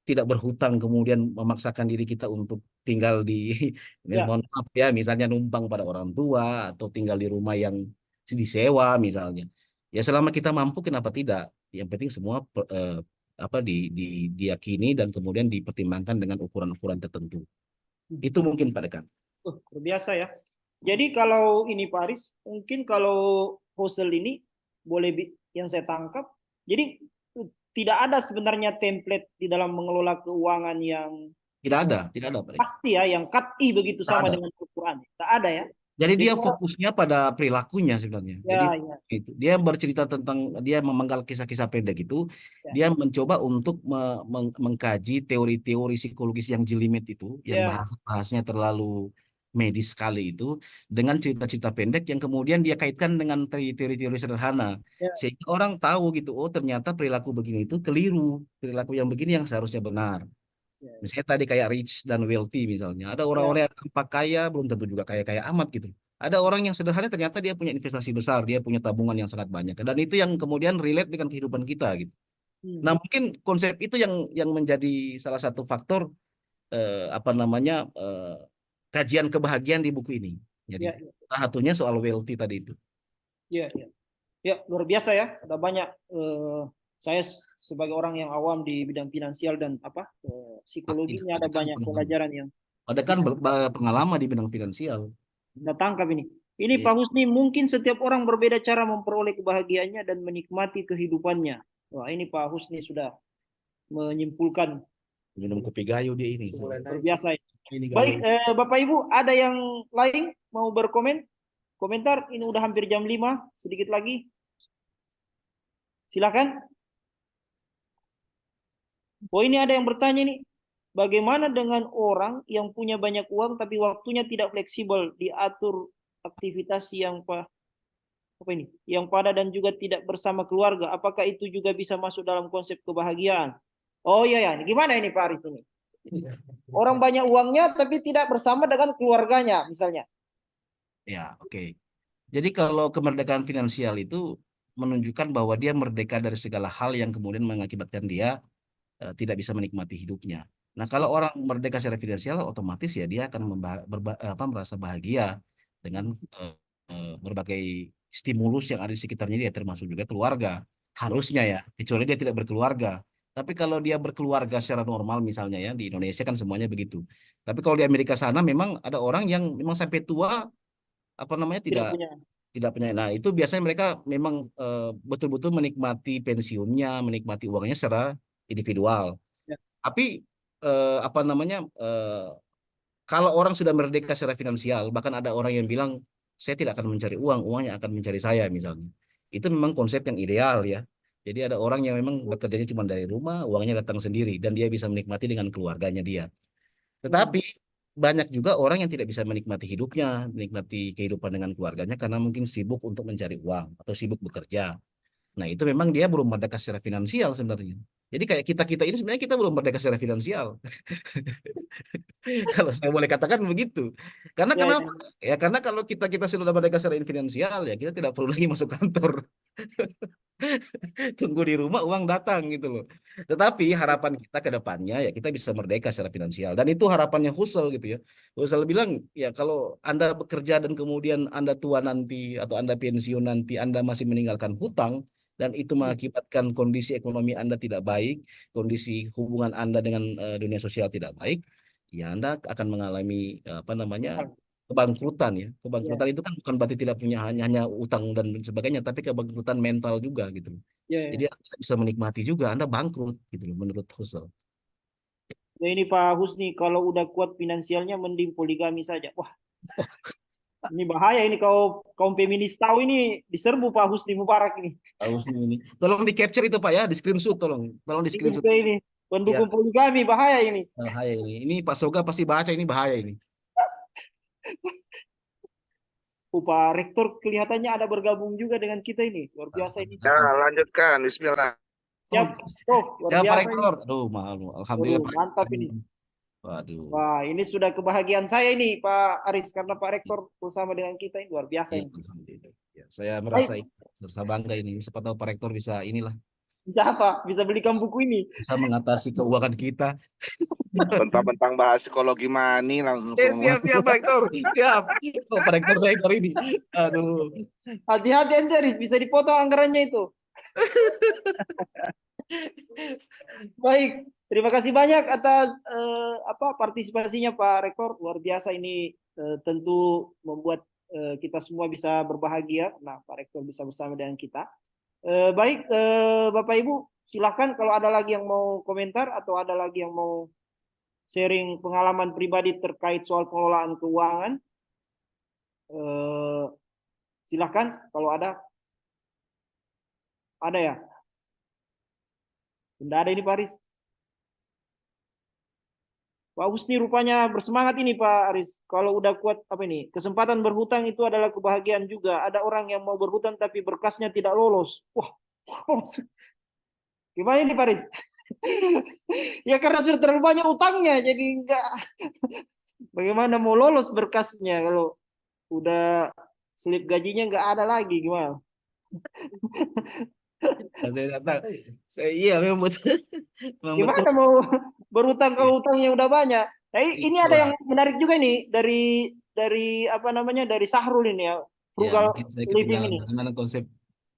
tidak berhutang kemudian memaksakan diri kita untuk tinggal di Ya. mohon maaf ya, misalnya numpang pada orang tua atau tinggal di rumah yang disewa misalnya. Ya selama kita mampu kenapa tidak? Yang penting semua apa diyakini dan kemudian dipertimbangkan dengan ukuran-ukuran tertentu. Itu mungkin Pak Dekan. Luar biasa ya. Jadi kalau ini Pak Aris, mungkin kalau Husserl ini yang saya tangkap, jadi tidak ada sebenarnya template di dalam mengelola keuangan yang Tidak ada Pak Dekan. pasti ya, yang kat'i begitu Tidak sama ada. dengan Al-Quran. Tidak ada ya. Jadi Jadi dia fokusnya pada perilakunya sebenarnya. Jadi ya. itu dia bercerita tentang dia memenggal kisah-kisah pendek itu. Ya. Dia mencoba untuk mengkaji teori-teori psikologis yang jelimet itu, yang Ya. bahasanya terlalu medis sekali itu, dengan cerita-cerita pendek yang kemudian dia kaitkan dengan teori-teori sederhana, Ya. sehingga orang tahu gitu, oh ternyata perilaku begini itu keliru, perilaku yang begini yang seharusnya benar. Ya. Misalnya tadi kayak rich dan wealthy misalnya. Ada orang-orang yang tampak kaya, belum tentu juga kaya-kaya amat gitu. Ada orang yang sederhana ternyata dia punya investasi besar, dia punya tabungan yang sangat banyak. Dan itu yang kemudian relate dengan kehidupan kita gitu. Nah, mungkin konsep itu yang menjadi salah satu faktor apa namanya kajian kebahagiaan di buku ini. Jadi Ya. salah satunya soal wealthy tadi itu. Ya. Ya, luar biasa ya. Ada banyak saya sebagai orang yang awam di bidang finansial dan psikologinya, ada banyak pelajaran yang Ada kan pengalaman di bidang finansial. kita tangkap ini. Ini Pak Husni, mungkin setiap orang berbeda cara memperoleh kebahagiaannya dan menikmati kehidupannya. Wah, ini Pak Husni sudah menyimpulkan. Minum kopi gayo dia ini. Luar biasa. Ini Baik, Bapak Ibu, ada yang lain mau komentar? Ini udah hampir jam 5, sedikit lagi. Silakan. Oh, ini ada yang bertanya nih. Bagaimana dengan orang yang punya banyak uang tapi waktunya tidak fleksibel, diatur aktivitas yang yang padat dan juga tidak bersama keluarga? Apakah itu juga bisa masuk dalam konsep kebahagiaan? Oh iya ya, gimana ini Pak Arif ini? Orang banyak uangnya tapi tidak bersama dengan keluarganya misalnya. Ya, oke. Jadi kalau kemerdekaan finansial itu menunjukkan bahwa dia merdeka dari segala hal yang kemudian mengakibatkan dia tidak bisa menikmati hidupnya. Nah, kalau orang merdeka secara finansial, otomatis ya dia akan merasa bahagia dengan berbagai stimulus yang ada di sekitarnya dia, termasuk juga keluarga. Harusnya ya, kecuali dia tidak berkeluarga. Tapi kalau dia berkeluarga secara normal misalnya ya, di Indonesia kan semuanya begitu. Tapi kalau di Amerika sana memang ada orang yang memang sampai tua apa namanya Tidak tidak punya. tidak punya. Nah, itu biasanya mereka memang betul-betul menikmati pensiunnya, menikmati uangnya secara individual. Ya. Tapi apa namanya kalau orang sudah merdeka secara finansial, bahkan ada orang yang bilang saya tidak akan mencari uang, uangnya akan mencari saya misalnya. Itu memang konsep yang ideal ya. Jadi ada orang yang memang bekerjanya cuma dari rumah, uangnya datang sendiri dan dia bisa menikmati dengan keluarganya dia. Tetapi banyak juga orang yang tidak bisa menikmati hidupnya, menikmati kehidupan dengan keluarganya karena mungkin sibuk untuk mencari uang atau sibuk bekerja. Nah, itu memang dia belum merdeka secara finansial sebenarnya. Jadi kayak kita-kita ini sebenarnya kita belum merdeka secara finansial. Kalau saya boleh katakan begitu. Karena Ya, kenapa? Ya karena kalau kita sudah merdeka secara finansial ya kita tidak perlu lagi masuk kantor. Tunggu di rumah uang datang gitu loh. Tetapi harapan kita ke depannya ya kita bisa merdeka secara finansial dan itu harapannya Husserl gitu ya. Husserl bilang ya kalau Anda bekerja dan kemudian Anda tua nanti atau Anda pensiun nanti Anda masih meninggalkan hutang dan itu mengakibatkan kondisi ekonomi Anda tidak baik, kondisi hubungan Anda dengan dunia sosial tidak baik, ya Anda akan mengalami apa namanya kebangkrutan ya. Kebangkrutan itu kan bukan berarti tidak punya hanya utang dan sebagainya, tapi kebangkrutan mental juga gitu. Jadi Anda tidak bisa menikmati juga, Anda bangkrut gitu loh menurut Husserl. Ya ini Pak Husni, kalau udah kuat finansialnya mending poligami saja. Wah, ini bahaya ini kaum feminis tahu ini diserbu Pak Husni Mubarak ini. Pak Husni ini. Tolong di capture itu Pak ya, di screenshot tolong di screenshot. Ini pendukung Ya. poligami bahaya ini. Bahaya ini. Ini Pak Soga pasti baca ini bahaya ini. Pak Rektor kelihatannya ada bergabung juga dengan kita ini. Luar biasa ini. Ya, lanjutkan. Bismillah. Siap, Prof. Luar Ya Pak biasa ini. Rektor. Aduh, malu. Alhamdulillah Pak. Mantap ini. Waduh. Wah, ini sudah kebahagiaan saya ini Pak Aris karena Pak Rektor bersama dengan kita ini luar biasa Iya, ini. alhamdulillah. Ya, saya merasa Baik, merasa bangga ini. Siapa tahu Pak Rektor bisa inilah, bisa apa? Bisa belikan buku ini. bisa mengatasi keuangan kita. Bentang-bentang bahas psikologi money langsung Siap, siap, Pak Rektor. Siap. Oh, Pak Rektor ini. Aduh. Hati-hati ente Aris, bisa dipotong anggarannya itu. Baik, terima kasih banyak atas partisipasinya Pak Rektor. Luar biasa ini tentu membuat kita semua bisa berbahagia. Nah, Pak Rektor bisa bersama dengan kita. Baik, Bapak Ibu, silahkan kalau ada lagi yang mau komentar atau ada lagi yang mau sharing pengalaman pribadi terkait soal pengelolaan keuangan. Silahkan kalau ada. Ada ya? Tidak ada ini Pak Aris. Pak Husni rupanya bersemangat ini Pak Aris. Kalau udah kuat apa ini? Kesempatan berhutang itu adalah kebahagiaan juga. Ada orang yang mau berhutang tapi berkasnya tidak lolos. Wah, gimana ini Pak Aris? Ya karena sudah terlalu banyak utangnya, jadi enggak. Bagaimana mau lolos berkasnya kalau udah slip gajinya enggak ada lagi gimana? Saya datang. Iya, memang betul. Memang betul. Gimana mau berutang kalau utangnya udah banyak? Nah, ini ada yang Itulah. menarik juga nih dari apa namanya dari Sahrul ini ya, Ya, frugal mungkin saya living ketinggalan ini. bagaimana konsep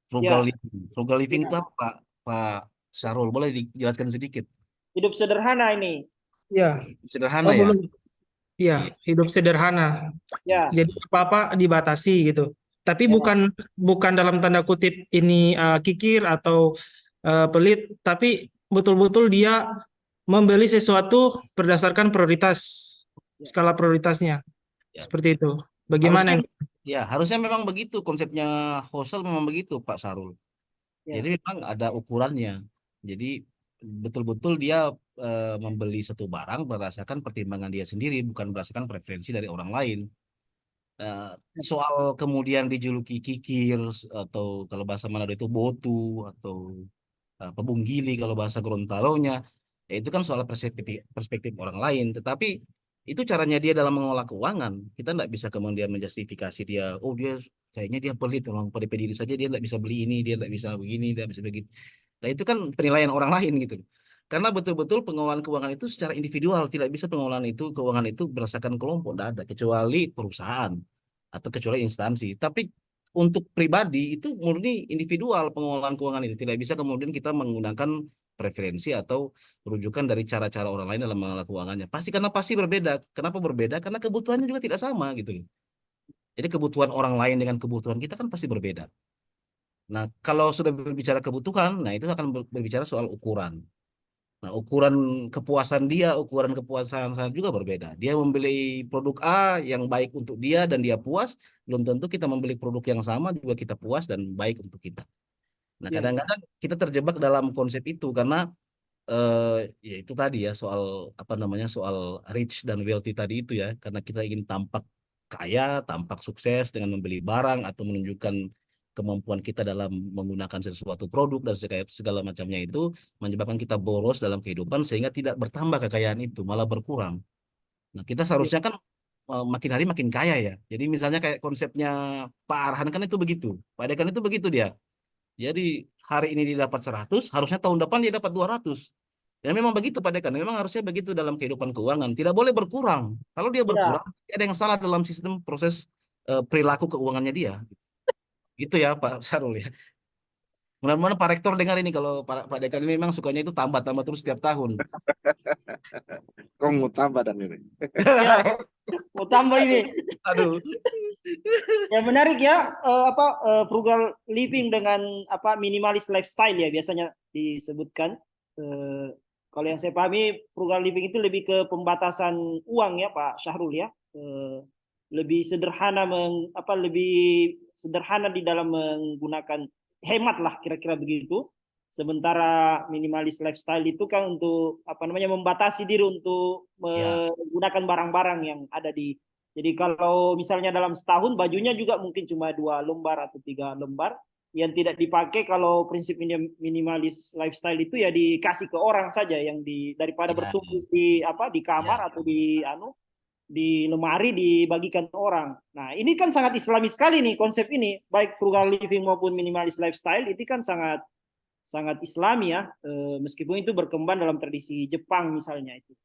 frugal Ya, living. Frugal living itu ya, apa, Pak? Pak Syarul, boleh dijelaskan sedikit? hidup sederhana ini. Ya, Sederhana oh ya? belum. Ya, Iya. hidup sederhana. Ya, Jadi apa-apa dibatasi gitu. Tapi ya, bukan bukan dalam tanda kutip ini kikir atau pelit, tapi betul-betul dia membeli sesuatu berdasarkan prioritas, ya, skala prioritasnya. Ya. Seperti itu. Harusnya Bagaimana yang ya, harusnya memang begitu konsepnya Hosel, memang begitu Pak Sarul. ya, Jadi memang ada ukurannya. Jadi betul-betul dia membeli satu barang berdasarkan pertimbangan dia sendiri, bukan berdasarkan preferensi dari orang lain. Eh, Soal kemudian dijuluki kikir, atau kalau bahasa Manado itu botu, atau pebunggili kalau bahasa Gorontalo-nya, ya itu kan soal perspektif perspektif orang lain. Tetapi itu caranya dia dalam mengolah keuangan. Kita nggak bisa kemudian menjustifikasi dia, oh dia kayaknya dia pelit, orang pada diri saja dia nggak bisa beli ini, dia nggak bisa begini, dia nggak bisa begitu. Nah itu kan penilaian orang lain gitu. Karena betul-betul pengelolaan keuangan itu secara individual, tidak bisa pengelolaan itu keuangan itu berdasarkan kelompok, tidak ada, kecuali perusahaan atau kecuali instansi. Tapi untuk pribadi itu murni individual pengelolaan keuangan itu, tidak bisa kemudian kita menggunakan preferensi atau rujukan dari cara-cara orang lain dalam mengelola keuangannya. Pasti berbeda. Kenapa berbeda? Karena kebutuhannya juga tidak sama gitu loh. Jadi kebutuhan orang lain dengan kebutuhan kita kan pasti berbeda. Nah, kalau sudah berbicara kebutuhan, nah itu akan berbicara soal ukuran. Nah, ukuran kepuasan dia, ukuran kepuasan saya juga berbeda. Dia membeli produk A yang baik untuk dia dan dia puas, belum tentu kita membeli produk yang sama juga kita puas dan baik untuk kita. Nah, ya, kadang-kadang kita terjebak dalam konsep itu karena eh, ya itu tadi ya soal apa namanya soal rich dan wealthy tadi itu ya, karena kita ingin tampak kaya, tampak sukses dengan membeli barang atau menunjukkan kemampuan kita dalam menggunakan sesuatu produk dan segala macamnya itu menyebabkan kita boros dalam kehidupan sehingga tidak bertambah kekayaan itu, malah berkurang. Nah, kita ya, seharusnya kan makin hari makin kaya ya. Jadi misalnya kayak konsepnya Pak Arhan kan itu begitu. Pak Dekan itu begitu dia. Jadi hari ini dia dapat 100, harusnya tahun depan dia dapat 200. Ya memang begitu Pak Dekan, memang harusnya begitu dalam kehidupan keuangan. Tidak boleh berkurang. Kalau dia ya. berkurang, ada yang salah dalam sistem proses perilaku keuangannya dia. Gitu ya Pak Sarul ya. Mudah-mudahan Pak Rektor dengar ini, kalau Pak Dekan ini memang sukanya itu tambah-tambah terus setiap tahun. kok mau tambah dan ini. Ya, mau tambah ini. Aduh. Ya menarik ya frugal living dengan apa minimalis lifestyle ya biasanya disebutkan. Eh, Kalau yang saya pahami frugal living itu lebih ke pembatasan uang ya Pak Syahrul ya. Lebih sederhana lebih sederhana di dalam menggunakan hemat lah kira-kira begitu. Sementara minimalis lifestyle itu kan untuk apa namanya membatasi diri untuk Ya, menggunakan barang-barang yang ada di. Jadi kalau misalnya dalam setahun bajunya juga mungkin cuma 2 lembar atau 3 lembar. yang tidak dipakai kalau prinsip minimalis lifestyle itu ya dikasih ke orang saja yang daripada Ya, bertumpuk di di kamar ya. atau di lemari dibagikan ke orang. Nah, ini kan sangat islami sekali nih konsep ini, baik frugal living maupun minimalis lifestyle itu kan sangat sangat islami ya, meskipun itu berkembang dalam tradisi Jepang misalnya itu.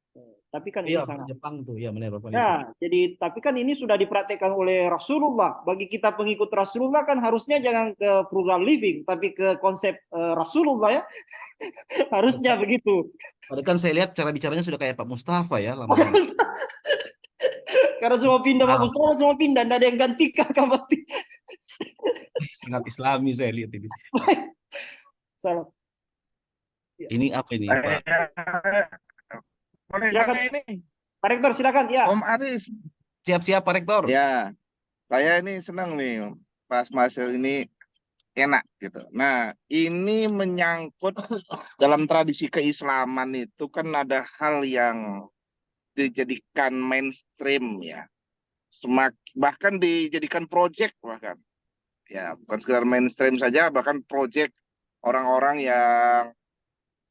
Tapi kan ini Iya, sangat Jepang tuh, ya benar Bapak itu. ya, jadi tapi kan ini sudah dipraktekkan oleh Rasulullah. Bagi kita pengikut Rasulullah kan harusnya jangan ke frugal living, tapi ke konsep Rasulullah ya. Harusnya begitu. Padahal kan saya lihat cara bicaranya sudah kayak Pak Mustafa ya lama-lama. Karena semua pindah Pak Ah, Mustafa, semua pindah, tidak ada yang ganti kakak berarti. sangat Islami saya lihat ini. Salah. Ini apa ini Pak? Boleh Silakan. tanya ini, Pak Rektor, silakan ya. Om Aris. Siap-siap Pak Rektor. Ya, saya ini senang nih pas Masil ini enak gitu. Nah, ini menyangkut dalam tradisi keislaman itu kan ada hal yang dijadikan mainstream ya. Bahkan dijadikan project bahkan. Ya, bukan sekedar mainstream saja, bahkan project orang-orang yang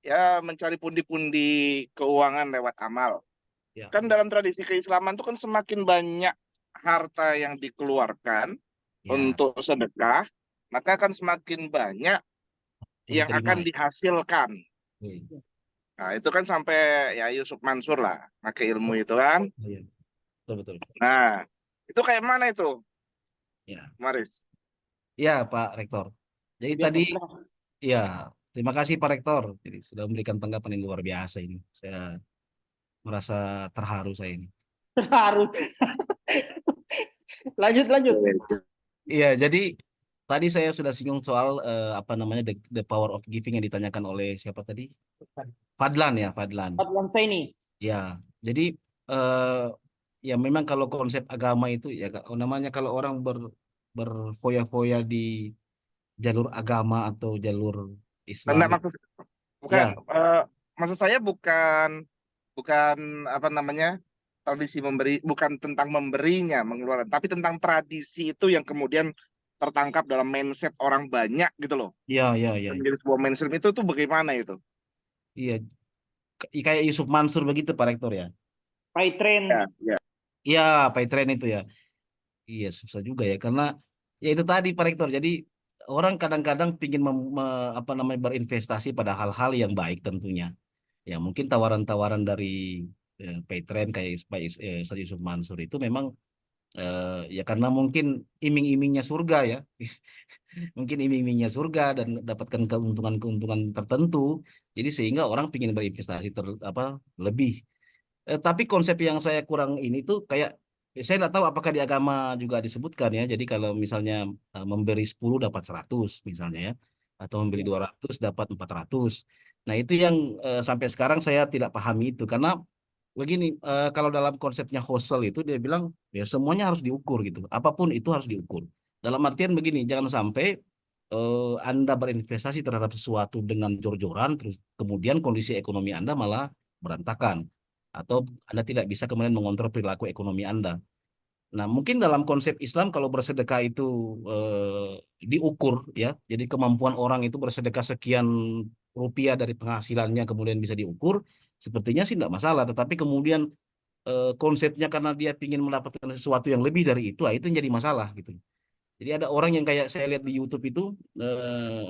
ya mencari pundi-pundi keuangan lewat amal. Ya, Kan dalam tradisi keislaman itu kan semakin banyak harta yang dikeluarkan ya, untuk sedekah, maka akan semakin banyak yang diterima. akan dihasilkan. Iya, Nah, itu kan sampai ya Yusuf Mansur lah, pakai ilmu itu kan. iya, betul betul. Nah, itu kayak mana itu, Ya, Maris? ya Pak Rektor. Jadi Biasa tadi silakan. ya terima kasih Pak Rektor. Jadi sudah memberikan tanggapan yang luar biasa ini. Saya merasa terharu saya ini. Terharu. Lanjut, lanjut. Iya, jadi tadi saya sudah singgung soal apa namanya the power of giving yang ditanyakan oleh siapa tadi? Fadlan ya, Fadlan. Fadlan Zaini. Ya, jadi eh, ya memang kalau konsep agama itu ya namanya kalau orang berfoya-foya di jalur agama atau jalur Islam Enggak, bukan, ya, maksud saya bukan bukan apa namanya tradisi memberi, bukan tentang memberinya mengeluarkan, tapi tentang tradisi itu yang kemudian tertangkap dalam mindset orang banyak gitu loh. ya, Menjadi sebuah mainstream itu tuh bagaimana itu? iya. Kayak Yusuf Mansur begitu Pak Rektor ya. Pay train. Ya. Iya, Paytren itu ya. Iya, susah juga ya karena ya itu tadi Pak Rektor. Jadi orang kadang-kadang pingin apa namanya berinvestasi pada hal-hal yang baik tentunya. Ya mungkin tawaran-tawaran dari Paytren kayak Ustaz Yusuf Mansur itu memang ya karena mungkin iming-imingnya surga ya. Mungkin iming-imingnya surga dan dapatkan keuntungan-keuntungan tertentu. Jadi sehingga orang pingin berinvestasi apa lebih. Tapi konsep yang saya kurang ini tuh kayak saya nggak tahu apakah di agama juga disebutkan ya. Jadi kalau misalnya memberi 10 dapat 100 misalnya ya, atau memberi 200 dapat 400. Nah, itu yang sampai sekarang saya tidak pahami itu karena begini, kalau dalam konsepnya Husserl itu dia bilang ya semuanya harus diukur gitu. Apapun itu harus diukur. Dalam artian begini, jangan sampai Anda berinvestasi terhadap sesuatu dengan jor-joran terus kemudian kondisi ekonomi Anda malah berantakan atau Anda tidak bisa kemudian mengontrol perilaku ekonomi Anda. Nah, mungkin dalam konsep Islam kalau bersedekah itu diukur ya. Jadi kemampuan orang itu bersedekah sekian rupiah dari penghasilannya kemudian bisa diukur, sepertinya sih tidak masalah. Tetapi kemudian konsepnya karena dia ingin mendapatkan sesuatu yang lebih dari itu, itu yang jadi masalah gitu. Jadi ada orang yang kayak saya lihat di YouTube itu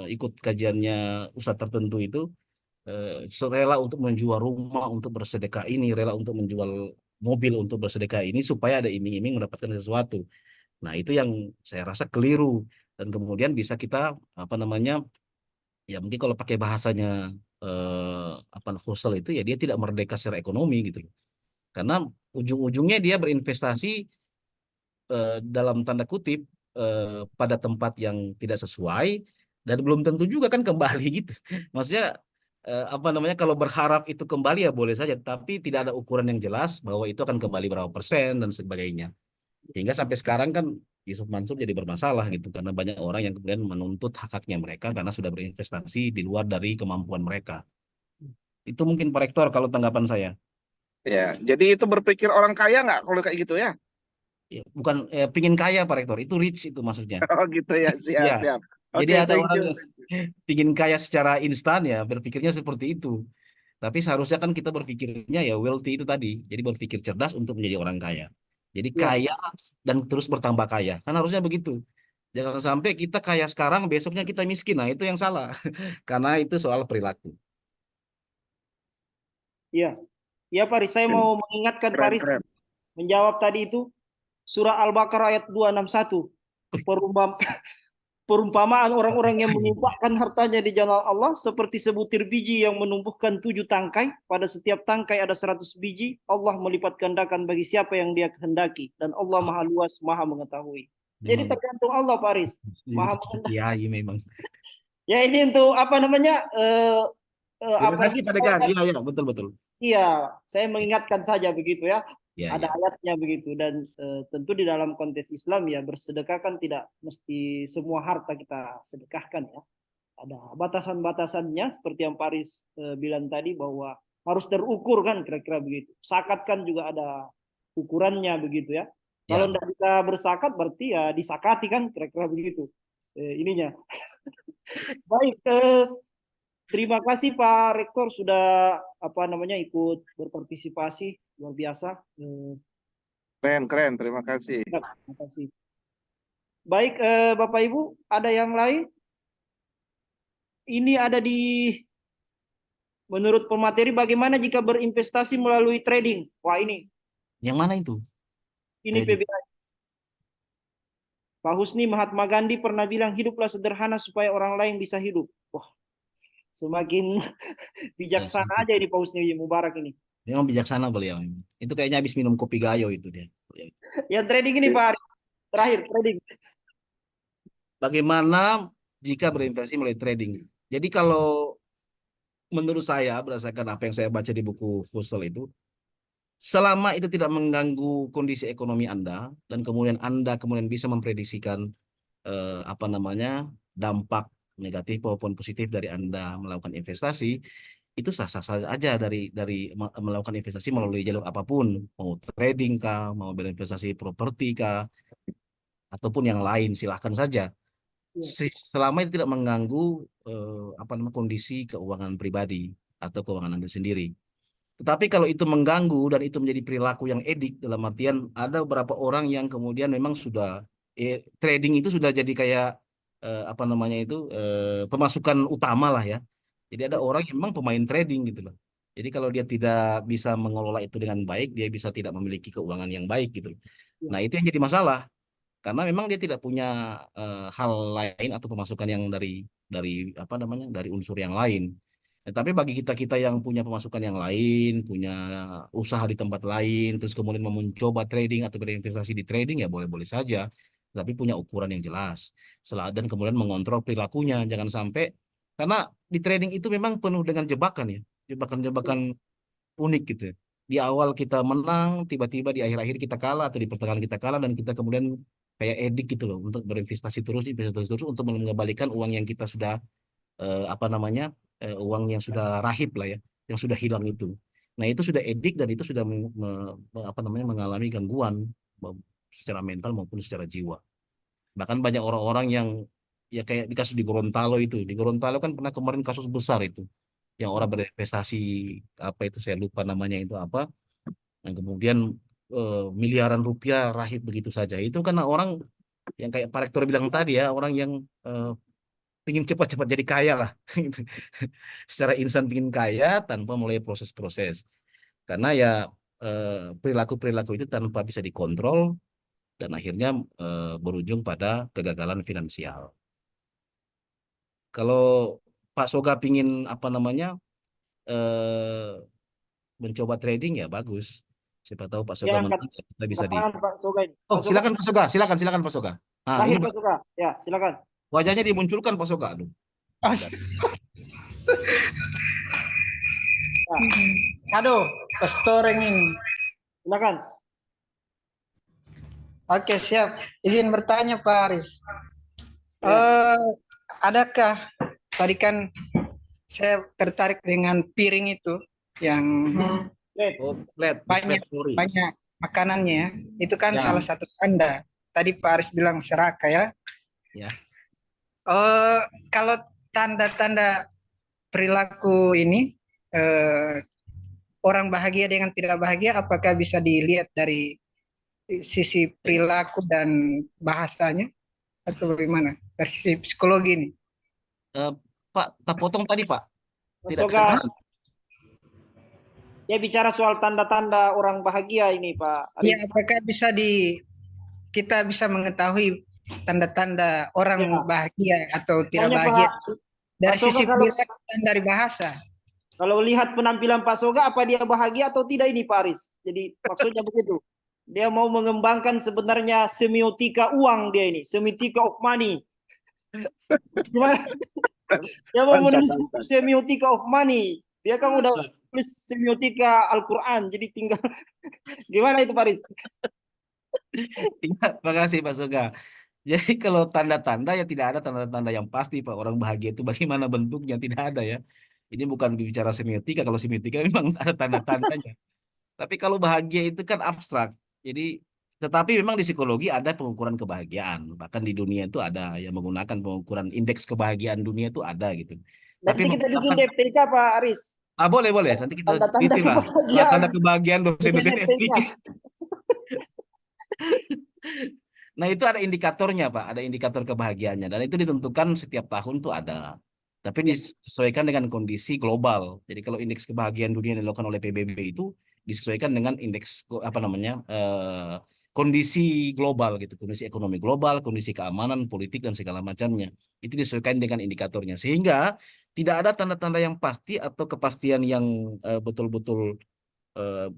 ikut kajiannya ustadz tertentu itu rela untuk menjual rumah untuk bersedekah ini, rela untuk menjual mobil untuk bersedekah ini supaya ada iming-iming mendapatkan sesuatu. Nah, itu yang saya rasa keliru dan kemudian bisa kita apa namanya ya mungkin kalau pakai bahasanya apa Husserl itu ya dia tidak merdeka secara ekonomi gitu loh. Karena ujung-ujungnya dia berinvestasi dalam tanda kutip pada tempat yang tidak sesuai dan belum tentu juga kan kembali gitu. Maksudnya apa namanya kalau berharap itu kembali ya boleh saja, tapi tidak ada ukuran yang jelas bahwa itu akan kembali berapa persen dan sebagainya. Hingga sampai sekarang kan Yusuf Mansur jadi bermasalah gitu karena banyak orang yang kemudian menuntut hak-haknya mereka karena sudah berinvestasi di luar dari kemampuan mereka. Itu mungkin Pak Rektor kalau tanggapan saya. Ya, jadi itu berpikir orang kaya nggak kalau kayak gitu ya? Ya, bukan pingin kaya Pak Rektor, itu rich itu maksudnya. Oh gitu ya, siap Ya, siap. Jadi Oke, ada thank orang you. yang ingin kaya secara instan ya, berpikirnya seperti itu. Tapi seharusnya kan kita berpikirnya ya wealthy itu tadi. Jadi berpikir cerdas untuk menjadi orang kaya. Jadi Ya, kaya dan terus bertambah kaya. Kan harusnya begitu. Jangan sampai kita kaya sekarang, besoknya kita miskin. Nah, itu yang salah. Karena itu soal perilaku. ya, ya Paris. Saya mau mengingatkan Keren, Paris keren. menjawab tadi itu surah Al-Baqarah ayat 261. Perumpam, perumpamaan orang-orang yang menginfakkan hartanya di jalan Allah seperti sebutir biji yang menumbuhkan 7 tangkai. Pada setiap tangkai ada 100 biji. Allah melipat gandakan bagi siapa yang dia kehendaki. Dan Allah maha luas, maha mengetahui. Jadi Memang tergantung Allah, Paris. ini Maha kecuali mengetahui. kiai memang. Ya ini untuk apa namanya? Terima Apa kasih Pak Dekan. Iya, iya, betul, betul. Iya, saya mengingatkan saja begitu ya. Iya, Ada iya. ayatnya begitu dan tentu di dalam konteks Islam ya bersedekah kan tidak mesti semua harta kita sedekahkan ya. Ada batasan-batasannya seperti yang Paris bilang tadi bahwa harus terukur kan kira-kira begitu. Zakat kan juga ada ukurannya begitu ya. Kalau Ya, tidak bisa berzakat berarti ya disakati kan kira-kira begitu. Ininya. Baik, terima kasih Pak Rektor sudah apa namanya ikut berpartisipasi luar biasa. Keren, keren. Terima kasih. Terima kasih. Baik, Bapak Ibu, ada yang lain? Ini ada di menurut pemateri bagaimana jika berinvestasi melalui trading? Wah yang mana itu? ini Trading. PBI. Pak Husni Mahatma Gandhi pernah bilang hiduplah sederhana supaya orang lain bisa hidup. Wah, semakin bijaksana aja ini Pak Husni Mubarak ini. Memang bijaksana beliau. Itu kayaknya habis minum kopi gayo itu dia. Yang trading ini Pak Ari. Terakhir trading. Bagaimana jika berinvestasi melalui trading? Jadi kalau menurut saya berdasarkan apa yang saya baca di buku Fussell itu, selama itu tidak mengganggu kondisi ekonomi Anda dan kemudian Anda kemudian bisa memprediksikan apa namanya dampak negatif maupun positif dari Anda melakukan investasi, itu sah-sah saja dari melakukan investasi melalui jalur apapun, mau trading kah, mau berinvestasi properti kah, ataupun yang lain silahkan saja. Ya. Selama itu tidak mengganggu apa namanya kondisi keuangan pribadi atau keuangan Anda sendiri. Tetapi kalau itu mengganggu dan itu menjadi perilaku yang edik, dalam artian ada beberapa orang yang kemudian memang sudah trading itu sudah jadi kayak apa namanya itu pemasukan utama lah ya. Jadi ada orang yang memang pemain trading gitu loh. Jadi kalau dia tidak bisa mengelola itu dengan baik, dia bisa tidak memiliki keuangan yang baik gitu loh. Ya. Nah, itu yang jadi masalah karena memang dia tidak punya hal lain atau pemasukan yang dari apa namanya dari unsur yang lain. Tapi bagi kita-kita yang punya pemasukan yang lain, punya usaha di tempat lain, terus kemudian mau mencoba trading atau berinvestasi di trading ya boleh-boleh saja, tapi punya ukuran yang jelas. Dan kemudian mengontrol perilakunya, jangan sampai karena di trading itu memang penuh dengan jebakan ya, jebakan-jebakan unik gitu. Di awal kita menang, tiba-tiba di akhir-akhir kita kalah atau di pertengahan kita kalah dan kita kemudian kayak edik gitu loh untuk berinvestasi terus, investasi terus untuk mengembalikan uang yang kita sudah apa namanya uang yang sudah rahib lah ya, yang sudah hilang itu. Nah itu sudah edik dan itu sudah apa namanya mengalami gangguan secara mental maupun secara jiwa. Bahkan banyak orang-orang yang ya kayak di kasus di Gorontalo itu, di Gorontalo kan pernah kemarin kasus besar itu, yang orang berinvestasi apa itu saya lupa namanya itu apa, dan kemudian miliaran rupiah rahib begitu saja. Itu karena orang yang kayak Pak Rektor bilang tadi ya, orang yang ingin cepat-cepat jadi kaya lah. Secara instan ingin kaya tanpa mulai proses-proses. Karena ya perilaku-perilaku itu tanpa bisa dikontrol dan akhirnya berujung pada kegagalan finansial. Kalau Pak Soga pingin apa namanya eh, mencoba trading ya bagus. Siapa tahu Pak Soga Ya, angkat, menang ya kita bisa angkat di. tangan Pak Soga ini. Oh Pak Soga, silakan Pak Soga, silakan Pak Soga. Nah ini terakhir Pak Soga. Ya, silakan. wajahnya dimunculkan Pak Soga. Aduh. Ya, Aduh, restoring ini. silakan. Oke, siap. Izin bertanya, Pak Aris. Ya. Adakah tadi kan saya tertarik dengan piring itu yang Oh, plate, banyak sorry. banyak makanannya ya. Itu kan Ya. salah satu tanda. Tadi Pak Aris bilang serakah ya. Ya. Oh, kalau tanda-tanda perilaku ini orang bahagia dengan tidak bahagia, apakah bisa dilihat dari sisi perilaku dan bahasanya atau bagaimana? Dari sisi psikologi ini? Eh, Pak, tak potong tadi Pak. Pak Tidak Soga, kedengaran. dia bicara soal tanda-tanda orang bahagia ini, Pak Ya, Aris. apakah kita bisa mengetahui tanda-tanda orang Ya, bahagia atau tidak makanya bahagia dari Pak Soga sisi perilaku dan dari bahasa? kalau lihat penampilan Pak Soga, apa dia bahagia atau tidak ini Pak Aris? Jadi maksudnya begitu. Dia mau mengembangkan sebenarnya semiotika uang dia ini, semiotika of money. Gimana? Dia mau menulis buku semiotika of money. Dia kan udah tulis semiotika Al-Quran, jadi tinggal gimana itu Pak Aris? Iya, makasih Pak Soga. Jadi kalau tanda-tanda ya tidak ada tanda-tanda yang pasti Pak. Orang bahagia itu bagaimana bentuknya tidak ada ya. Ini bukan bicara semiotika. Kalau semiotika memang ada tanda-tandanya. Tapi kalau bahagia itu kan abstrak. Jadi tetapi memang di psikologi ada pengukuran kebahagiaan. Bahkan di dunia itu ada yang menggunakan pengukuran indeks kebahagiaan dunia itu ada gitu. Tapi Nanti kita bikin menggunakan DPK Pak Aris. boleh boleh nanti kita Tanda-tanda teliti lah kebahagiaan. tanda kebahagiaan Bikin dosen-dosen DPK. FKIP. Nah, itu ada indikatornya, Pak. Ada indikator kebahagiaannya. Dan itu ditentukan setiap tahun tuh ada. Tapi disesuaikan dengan kondisi global. Jadi kalau indeks kebahagiaan dunia yang dilakukan oleh PBB itu disesuaikan dengan indeks apa namanya kondisi global gitu, kondisi ekonomi global, kondisi keamanan, politik dan segala macamnya. Itu disesuaikan dengan indikatornya. Sehingga tidak ada tanda-tanda yang pasti atau kepastian yang betul-betul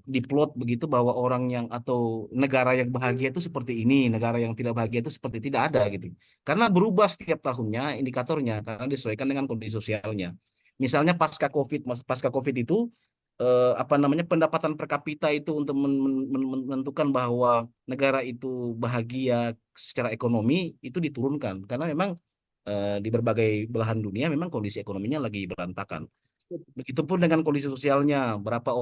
diplot begitu bahwa orang yang atau negara yang bahagia itu seperti ini, negara yang tidak bahagia itu seperti tidak ada gitu. Karena berubah setiap tahunnya indikatornya karena disesuaikan dengan kondisi sosialnya. Misalnya pasca Covid itu apa namanya pendapatan per kapita itu untuk menentukan bahwa negara itu bahagia secara ekonomi itu diturunkan karena memang di berbagai belahan dunia memang kondisi ekonominya lagi berantakan. Begitupun dengan kondisi sosialnya, berapa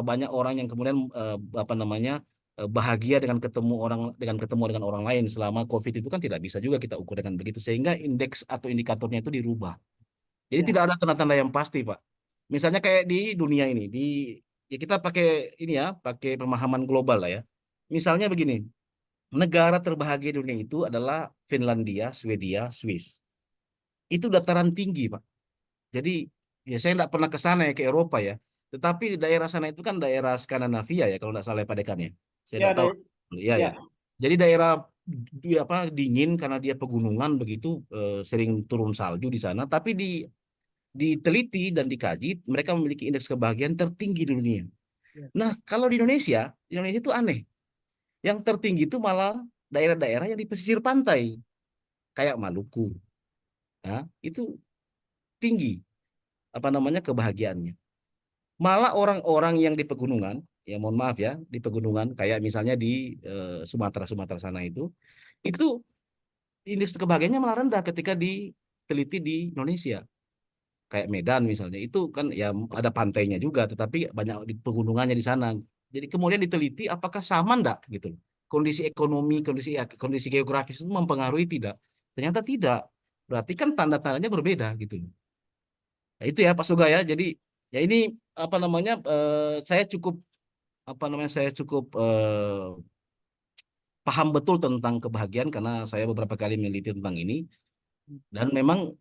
banyak orang yang kemudian apa namanya bahagia dengan ketemu dengan orang lain selama COVID itu kan tidak bisa juga kita ukur dengan begitu sehingga indeks atau indikatornya itu dirubah. Jadi Ya. tidak ada tanda-tanda yang pasti, Pak. Misalnya kayak di dunia ini, ya kita pakai ini ya, pakai pemahaman global lah ya. Misalnya begini, negara terbahagia di dunia itu adalah Finlandia, Swedia, Swiss. Itu dataran tinggi, Pak. Jadi ya saya tidak pernah ke sana ya ke Eropa ya. Tetapi di daerah sana itu kan daerah Skandinavia ya kalau tidak salah ya Pak Dekan ya. Saya Ya, tidak tahu. Iya ya. ya. Jadi daerah apa dingin karena dia pegunungan begitu sering turun salju di sana. Tapi diteliti dan dikaji mereka memiliki indeks kebahagiaan tertinggi di dunia. Nah kalau di Indonesia itu aneh. Yang tertinggi itu malah daerah-daerah yang di pesisir pantai kayak Maluku. Ya, itu tinggi apa namanya kebahagiaannya. Malah orang-orang yang di pegunungan, ya mohon maaf ya, di pegunungan kayak misalnya di Sumatera sana itu indeks kebahagiaannya malah rendah ketika diteliti di Indonesia. Kayak Medan misalnya, itu kan ya ada pantainya juga, tetapi banyak di pegunungannya di sana. Jadi kemudian diteliti apakah sama enggak gitu. Kondisi ekonomi, kondisi geografis itu mempengaruhi tidak? Ternyata tidak. Berarti kan tanda-tandanya berbeda gitu. Nah, itu ya Pak Suga ya. Jadi ya ini apa namanya saya cukup paham betul tentang kebahagiaan karena saya beberapa kali meneliti tentang ini dan memang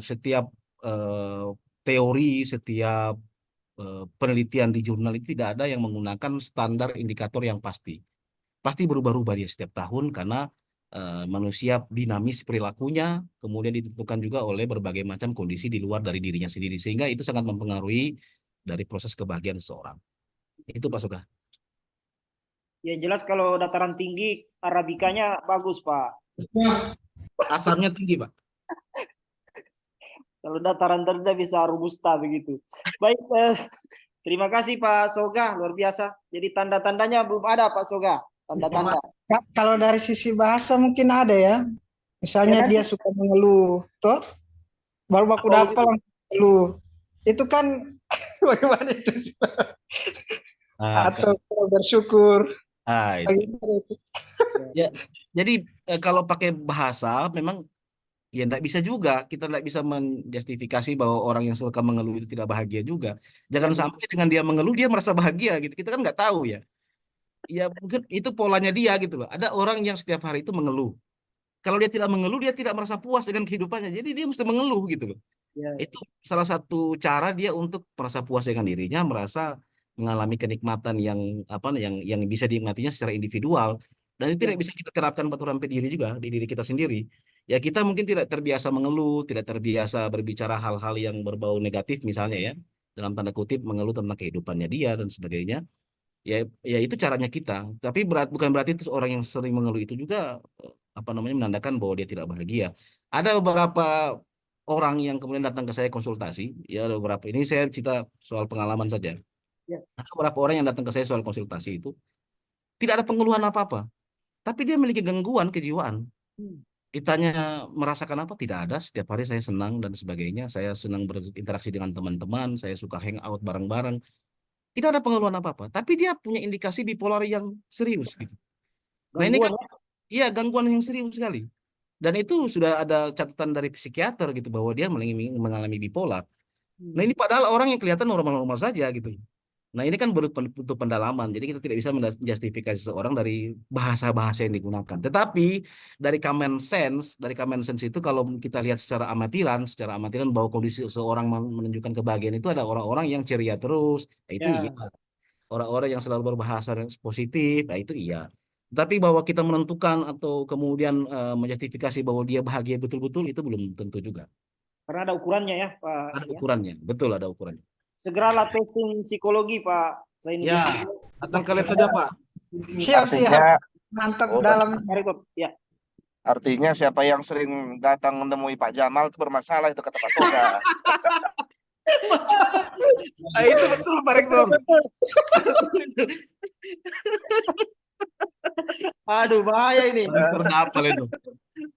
setiap eh, teori, setiap penelitian di jurnal itu tidak ada yang menggunakan standar indikator yang pasti. Pasti berubah-ubah dia setiap tahun karena manusia dinamis perilakunya, kemudian ditentukan juga oleh berbagai macam kondisi di luar dari dirinya sendiri sehingga itu sangat mempengaruhi dari proses kebahagiaan seseorang. Itu Pak Suga. Ya jelas kalau dataran tinggi Arabikanya bagus Pak. Asamnya tinggi, Pak. Kalau dataran rendah bisa robusta begitu. Baik, terima kasih Pak Soga, luar biasa. Jadi tanda-tandanya belum ada Pak Soga, tanda-tanda. Kalau dari sisi bahasa mungkin ada ya. Misalnya Ya, dia suka mengeluh, toh baru baku Oh, dapat langsung mengeluh. Itu kan bagaimana itu? Ah, Atau bersyukur. itu. Bagaimana itu? Ya, jadi kalau pakai bahasa memang Ya enggak bisa juga, kita enggak bisa menjustifikasi bahwa orang yang suka mengeluh itu tidak bahagia juga. Ya Jangan betul. sampai dengan dia mengeluh dia merasa bahagia gitu. Kita kan nggak tahu ya. Ya mungkin itu polanya dia gitu loh. Ada orang yang setiap hari itu mengeluh. Kalau dia tidak mengeluh, dia tidak merasa puas dengan kehidupannya. Jadi dia mesti mengeluh gitu loh. Ya, Itu salah satu cara dia untuk merasa puas dengan dirinya, merasa mengalami kenikmatan yang apa yang bisa dinikmatinya secara individual. Dan itu tidak ya, bisa kita terapkan buat orang diri juga di diri kita sendiri. Ya kita mungkin tidak terbiasa mengeluh, tidak terbiasa berbicara hal-hal yang berbau negatif misalnya ya, dalam tanda kutip mengeluh tentang kehidupannya dia dan sebagainya. Ya, ya itu caranya kita. Tapi bukan berarti itu orang yang sering mengeluh itu juga apa namanya menandakan bahwa dia tidak bahagia. Ada beberapa orang yang kemudian datang ke saya konsultasi, ya ada beberapa. Ini saya cerita soal pengalaman saja. ya. Ada beberapa orang yang datang ke saya soal konsultasi itu tidak ada pengeluhan apa-apa, tapi dia memiliki gangguan kejiwaan. Hmm. Ditanya merasakan apa? Tidak ada. Setiap hari saya senang dan sebagainya. Saya senang berinteraksi dengan teman-teman. Saya suka hangout bareng-bareng. Tidak ada pengeluhan apa-apa. Tapi dia punya indikasi bipolar yang serius gitu. Nah ini kan, Gangguan ya. iya gangguan yang serius sekali. Dan itu sudah ada catatan dari psikiater gitu bahwa dia mengalami bipolar. Nah Hmm. ini padahal orang yang kelihatan normal-normal saja gitu. Nah ini kan butuh pendalaman. Jadi kita tidak bisa menjustifikasi seseorang dari bahasa-bahasa yang digunakan. Tetapi dari common sense itu kalau kita lihat secara amatiran bahwa kondisi seseorang menunjukkan kebahagiaan itu ada orang-orang yang ceria terus. Nah, itu iya. Ya, Orang-orang yang selalu berbahasa positif, nah itu iya. Tapi bahwa kita menentukan atau kemudian menjustifikasi bahwa dia bahagia betul-betul itu belum tentu juga. karena ada ukurannya ya, Pak. Ada Ya. ukurannya, betul ada ukurannya. Segeralah testing psikologi, Pak. Saya ini Ya, datang ke lab saja Pak. Siap, siap. Artinya, Mantap oh, dalam. Pak Rektor. Ya. artinya siapa yang sering datang menemui Pak Jamal itu bermasalah itu kata Pak Soga. Nah, itu betul Pak Rektor. Aduh, bahaya ini. Pak Rektor hafal itu.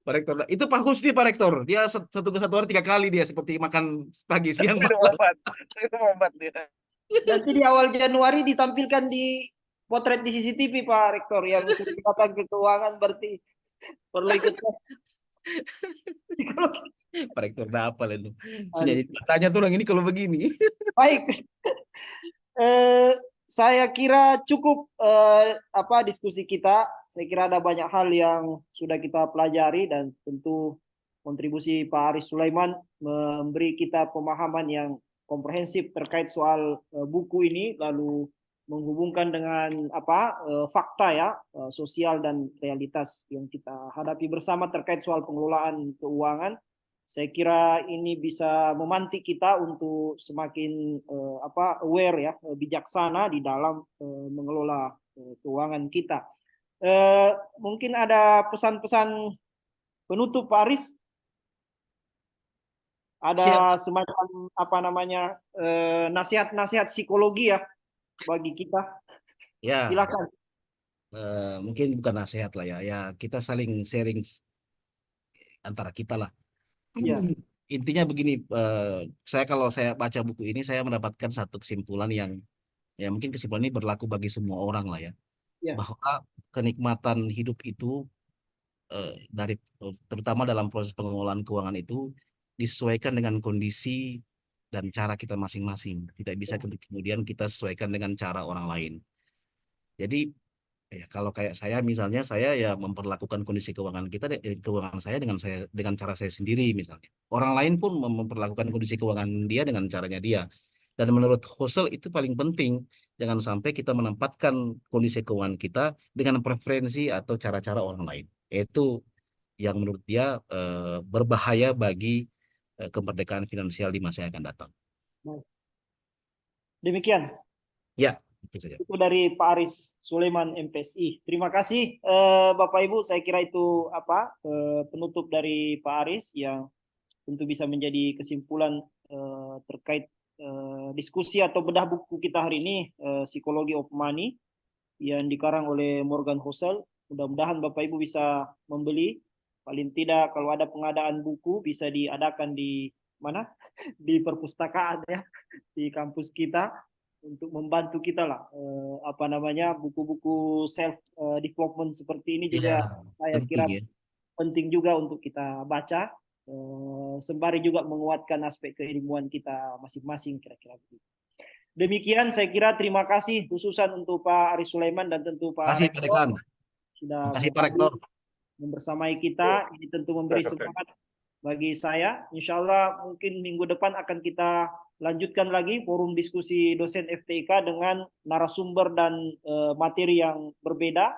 Pak Rektor, itu Pak Husni Pak Rektor. Dia satu hari 3 kali dia seperti makan pagi siang Minum malam. obat, minum obat dia. Nanti di awal Januari ditampilkan di potret di CCTV, Pak Rektor, yang sering datang ke keuangan berarti perlu ikut tes psikologi. Pak Rektor hafal itu. Aduh. Jadi tanya tuh orang ini kalau begini. Baik. Saya kira cukup diskusi kita. Saya kira ada banyak hal yang sudah kita pelajari dan tentu kontribusi Pak Aris Sulaiman memberi kita pemahaman yang komprehensif terkait soal buku ini, lalu menghubungkan dengan fakta ya, sosial dan realitas yang kita hadapi bersama terkait soal pengelolaan keuangan. Saya kira ini bisa memantik kita untuk semakin aware ya, bijaksana di dalam mengelola keuangan kita. Mungkin ada pesan-pesan penutup Pak Aris? Ada semacam nasihat-nasihat psikologi ya bagi kita. Ya, Silakan. mungkin bukan nasihat lah ya. Ya kita saling sharing antara kita lah. Ya. Intinya begini, kalau saya baca buku ini saya mendapatkan satu kesimpulan yang ya mungkin kesimpulan ini berlaku bagi semua orang lah ya, Ya. bahwa kenikmatan hidup itu terutama dalam proses pengelolaan keuangan itu disesuaikan dengan kondisi dan cara kita masing-masing. Tidak bisa kemudian kita sesuaikan dengan cara orang lain. Jadi ya kalau kayak saya misalnya saya ya memperlakukan kondisi keuangan saya dengan cara saya sendiri misalnya. Orang lain pun memperlakukan kondisi keuangan dia dengan caranya dia. Dan menurut Husserl itu paling penting. Jangan sampai kita menempatkan kondisi keuangan kita dengan preferensi atau cara-cara orang lain. Itu yang menurut dia berbahaya bagi kemerdekaan finansial di masa yang akan datang. Demikian. Ya, itu saja. Itu dari Pak Aris Sulaiman MPSI. Terima kasih Bapak Ibu. Saya kira itu penutup dari Pak Aris yang tentu bisa menjadi kesimpulan terkait diskusi atau bedah buku kita hari ini, Psikologi of Money yang dikarang oleh Morgan Housel. Mudah-mudahan Bapak Ibu bisa membeli. Paling tidak kalau ada pengadaan buku bisa diadakan di mana? Di perpustakaan ya, di kampus kita, untuk membantu kita lah buku-buku self development seperti ini juga Ya, saya penting kira ya. penting juga untuk kita baca. sembari juga menguatkan aspek keilmuan kita masing-masing kira-kira begitu. Demikian saya kira, terima kasih khususan untuk Pak Aris Sulaiman dan tentu Terima Pak kasih Pak Rektor Dekan. sudah Terima kasih Pak Rektor. membersamai kita. Ini tentu memberi semangat bagi saya. Insya Allah mungkin minggu depan akan kita lanjutkan lagi forum diskusi dosen FTIK dengan narasumber dan materi yang berbeda,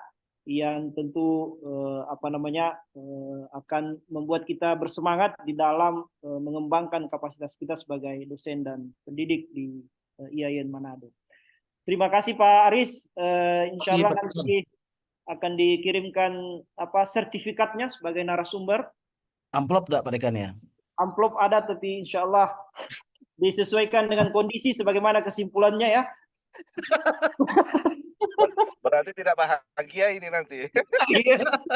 yang tentu akan membuat kita bersemangat di dalam mengembangkan kapasitas kita sebagai dosen dan pendidik di IAIN Manado. Terima kasih Pak Aris. Insya Allah nanti akan dikirimkan sertifikatnya sebagai narasumber. Amplop enggak Pak Dekan ya? Amplop ada, tapi insya Allah disesuaikan dengan kondisi sebagaimana kesimpulannya ya. Berarti tidak bahagia ini nanti.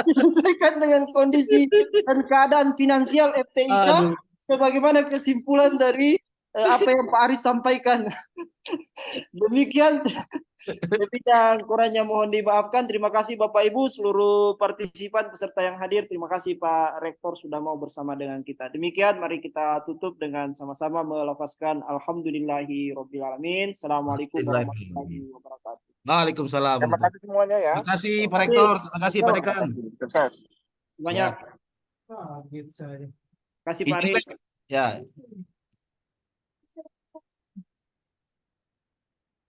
Disesuaikan dengan kondisi dan keadaan finansial FTIK sebagaimana kesimpulan dari apa yang Pak Aris sampaikan. Demikian, lebih dan kurangnya mohon dimaafkan. Terima kasih Bapak Ibu, seluruh partisipan peserta yang hadir. Terima kasih Pak Rektor sudah mau bersama dengan kita. Demikian, mari kita tutup dengan sama-sama melafazkan alhamdulillahirobbilalamin. Assalamualaikum warahmatullahi wabarakatuh. Waalaikumsalam. Terima kasih semuanya ya. Terima kasih Pak Rektor, terima kasih Pak Dekan. Sukses. Banyak. Gitu saja. Terima kasih Pak Aris. Ya.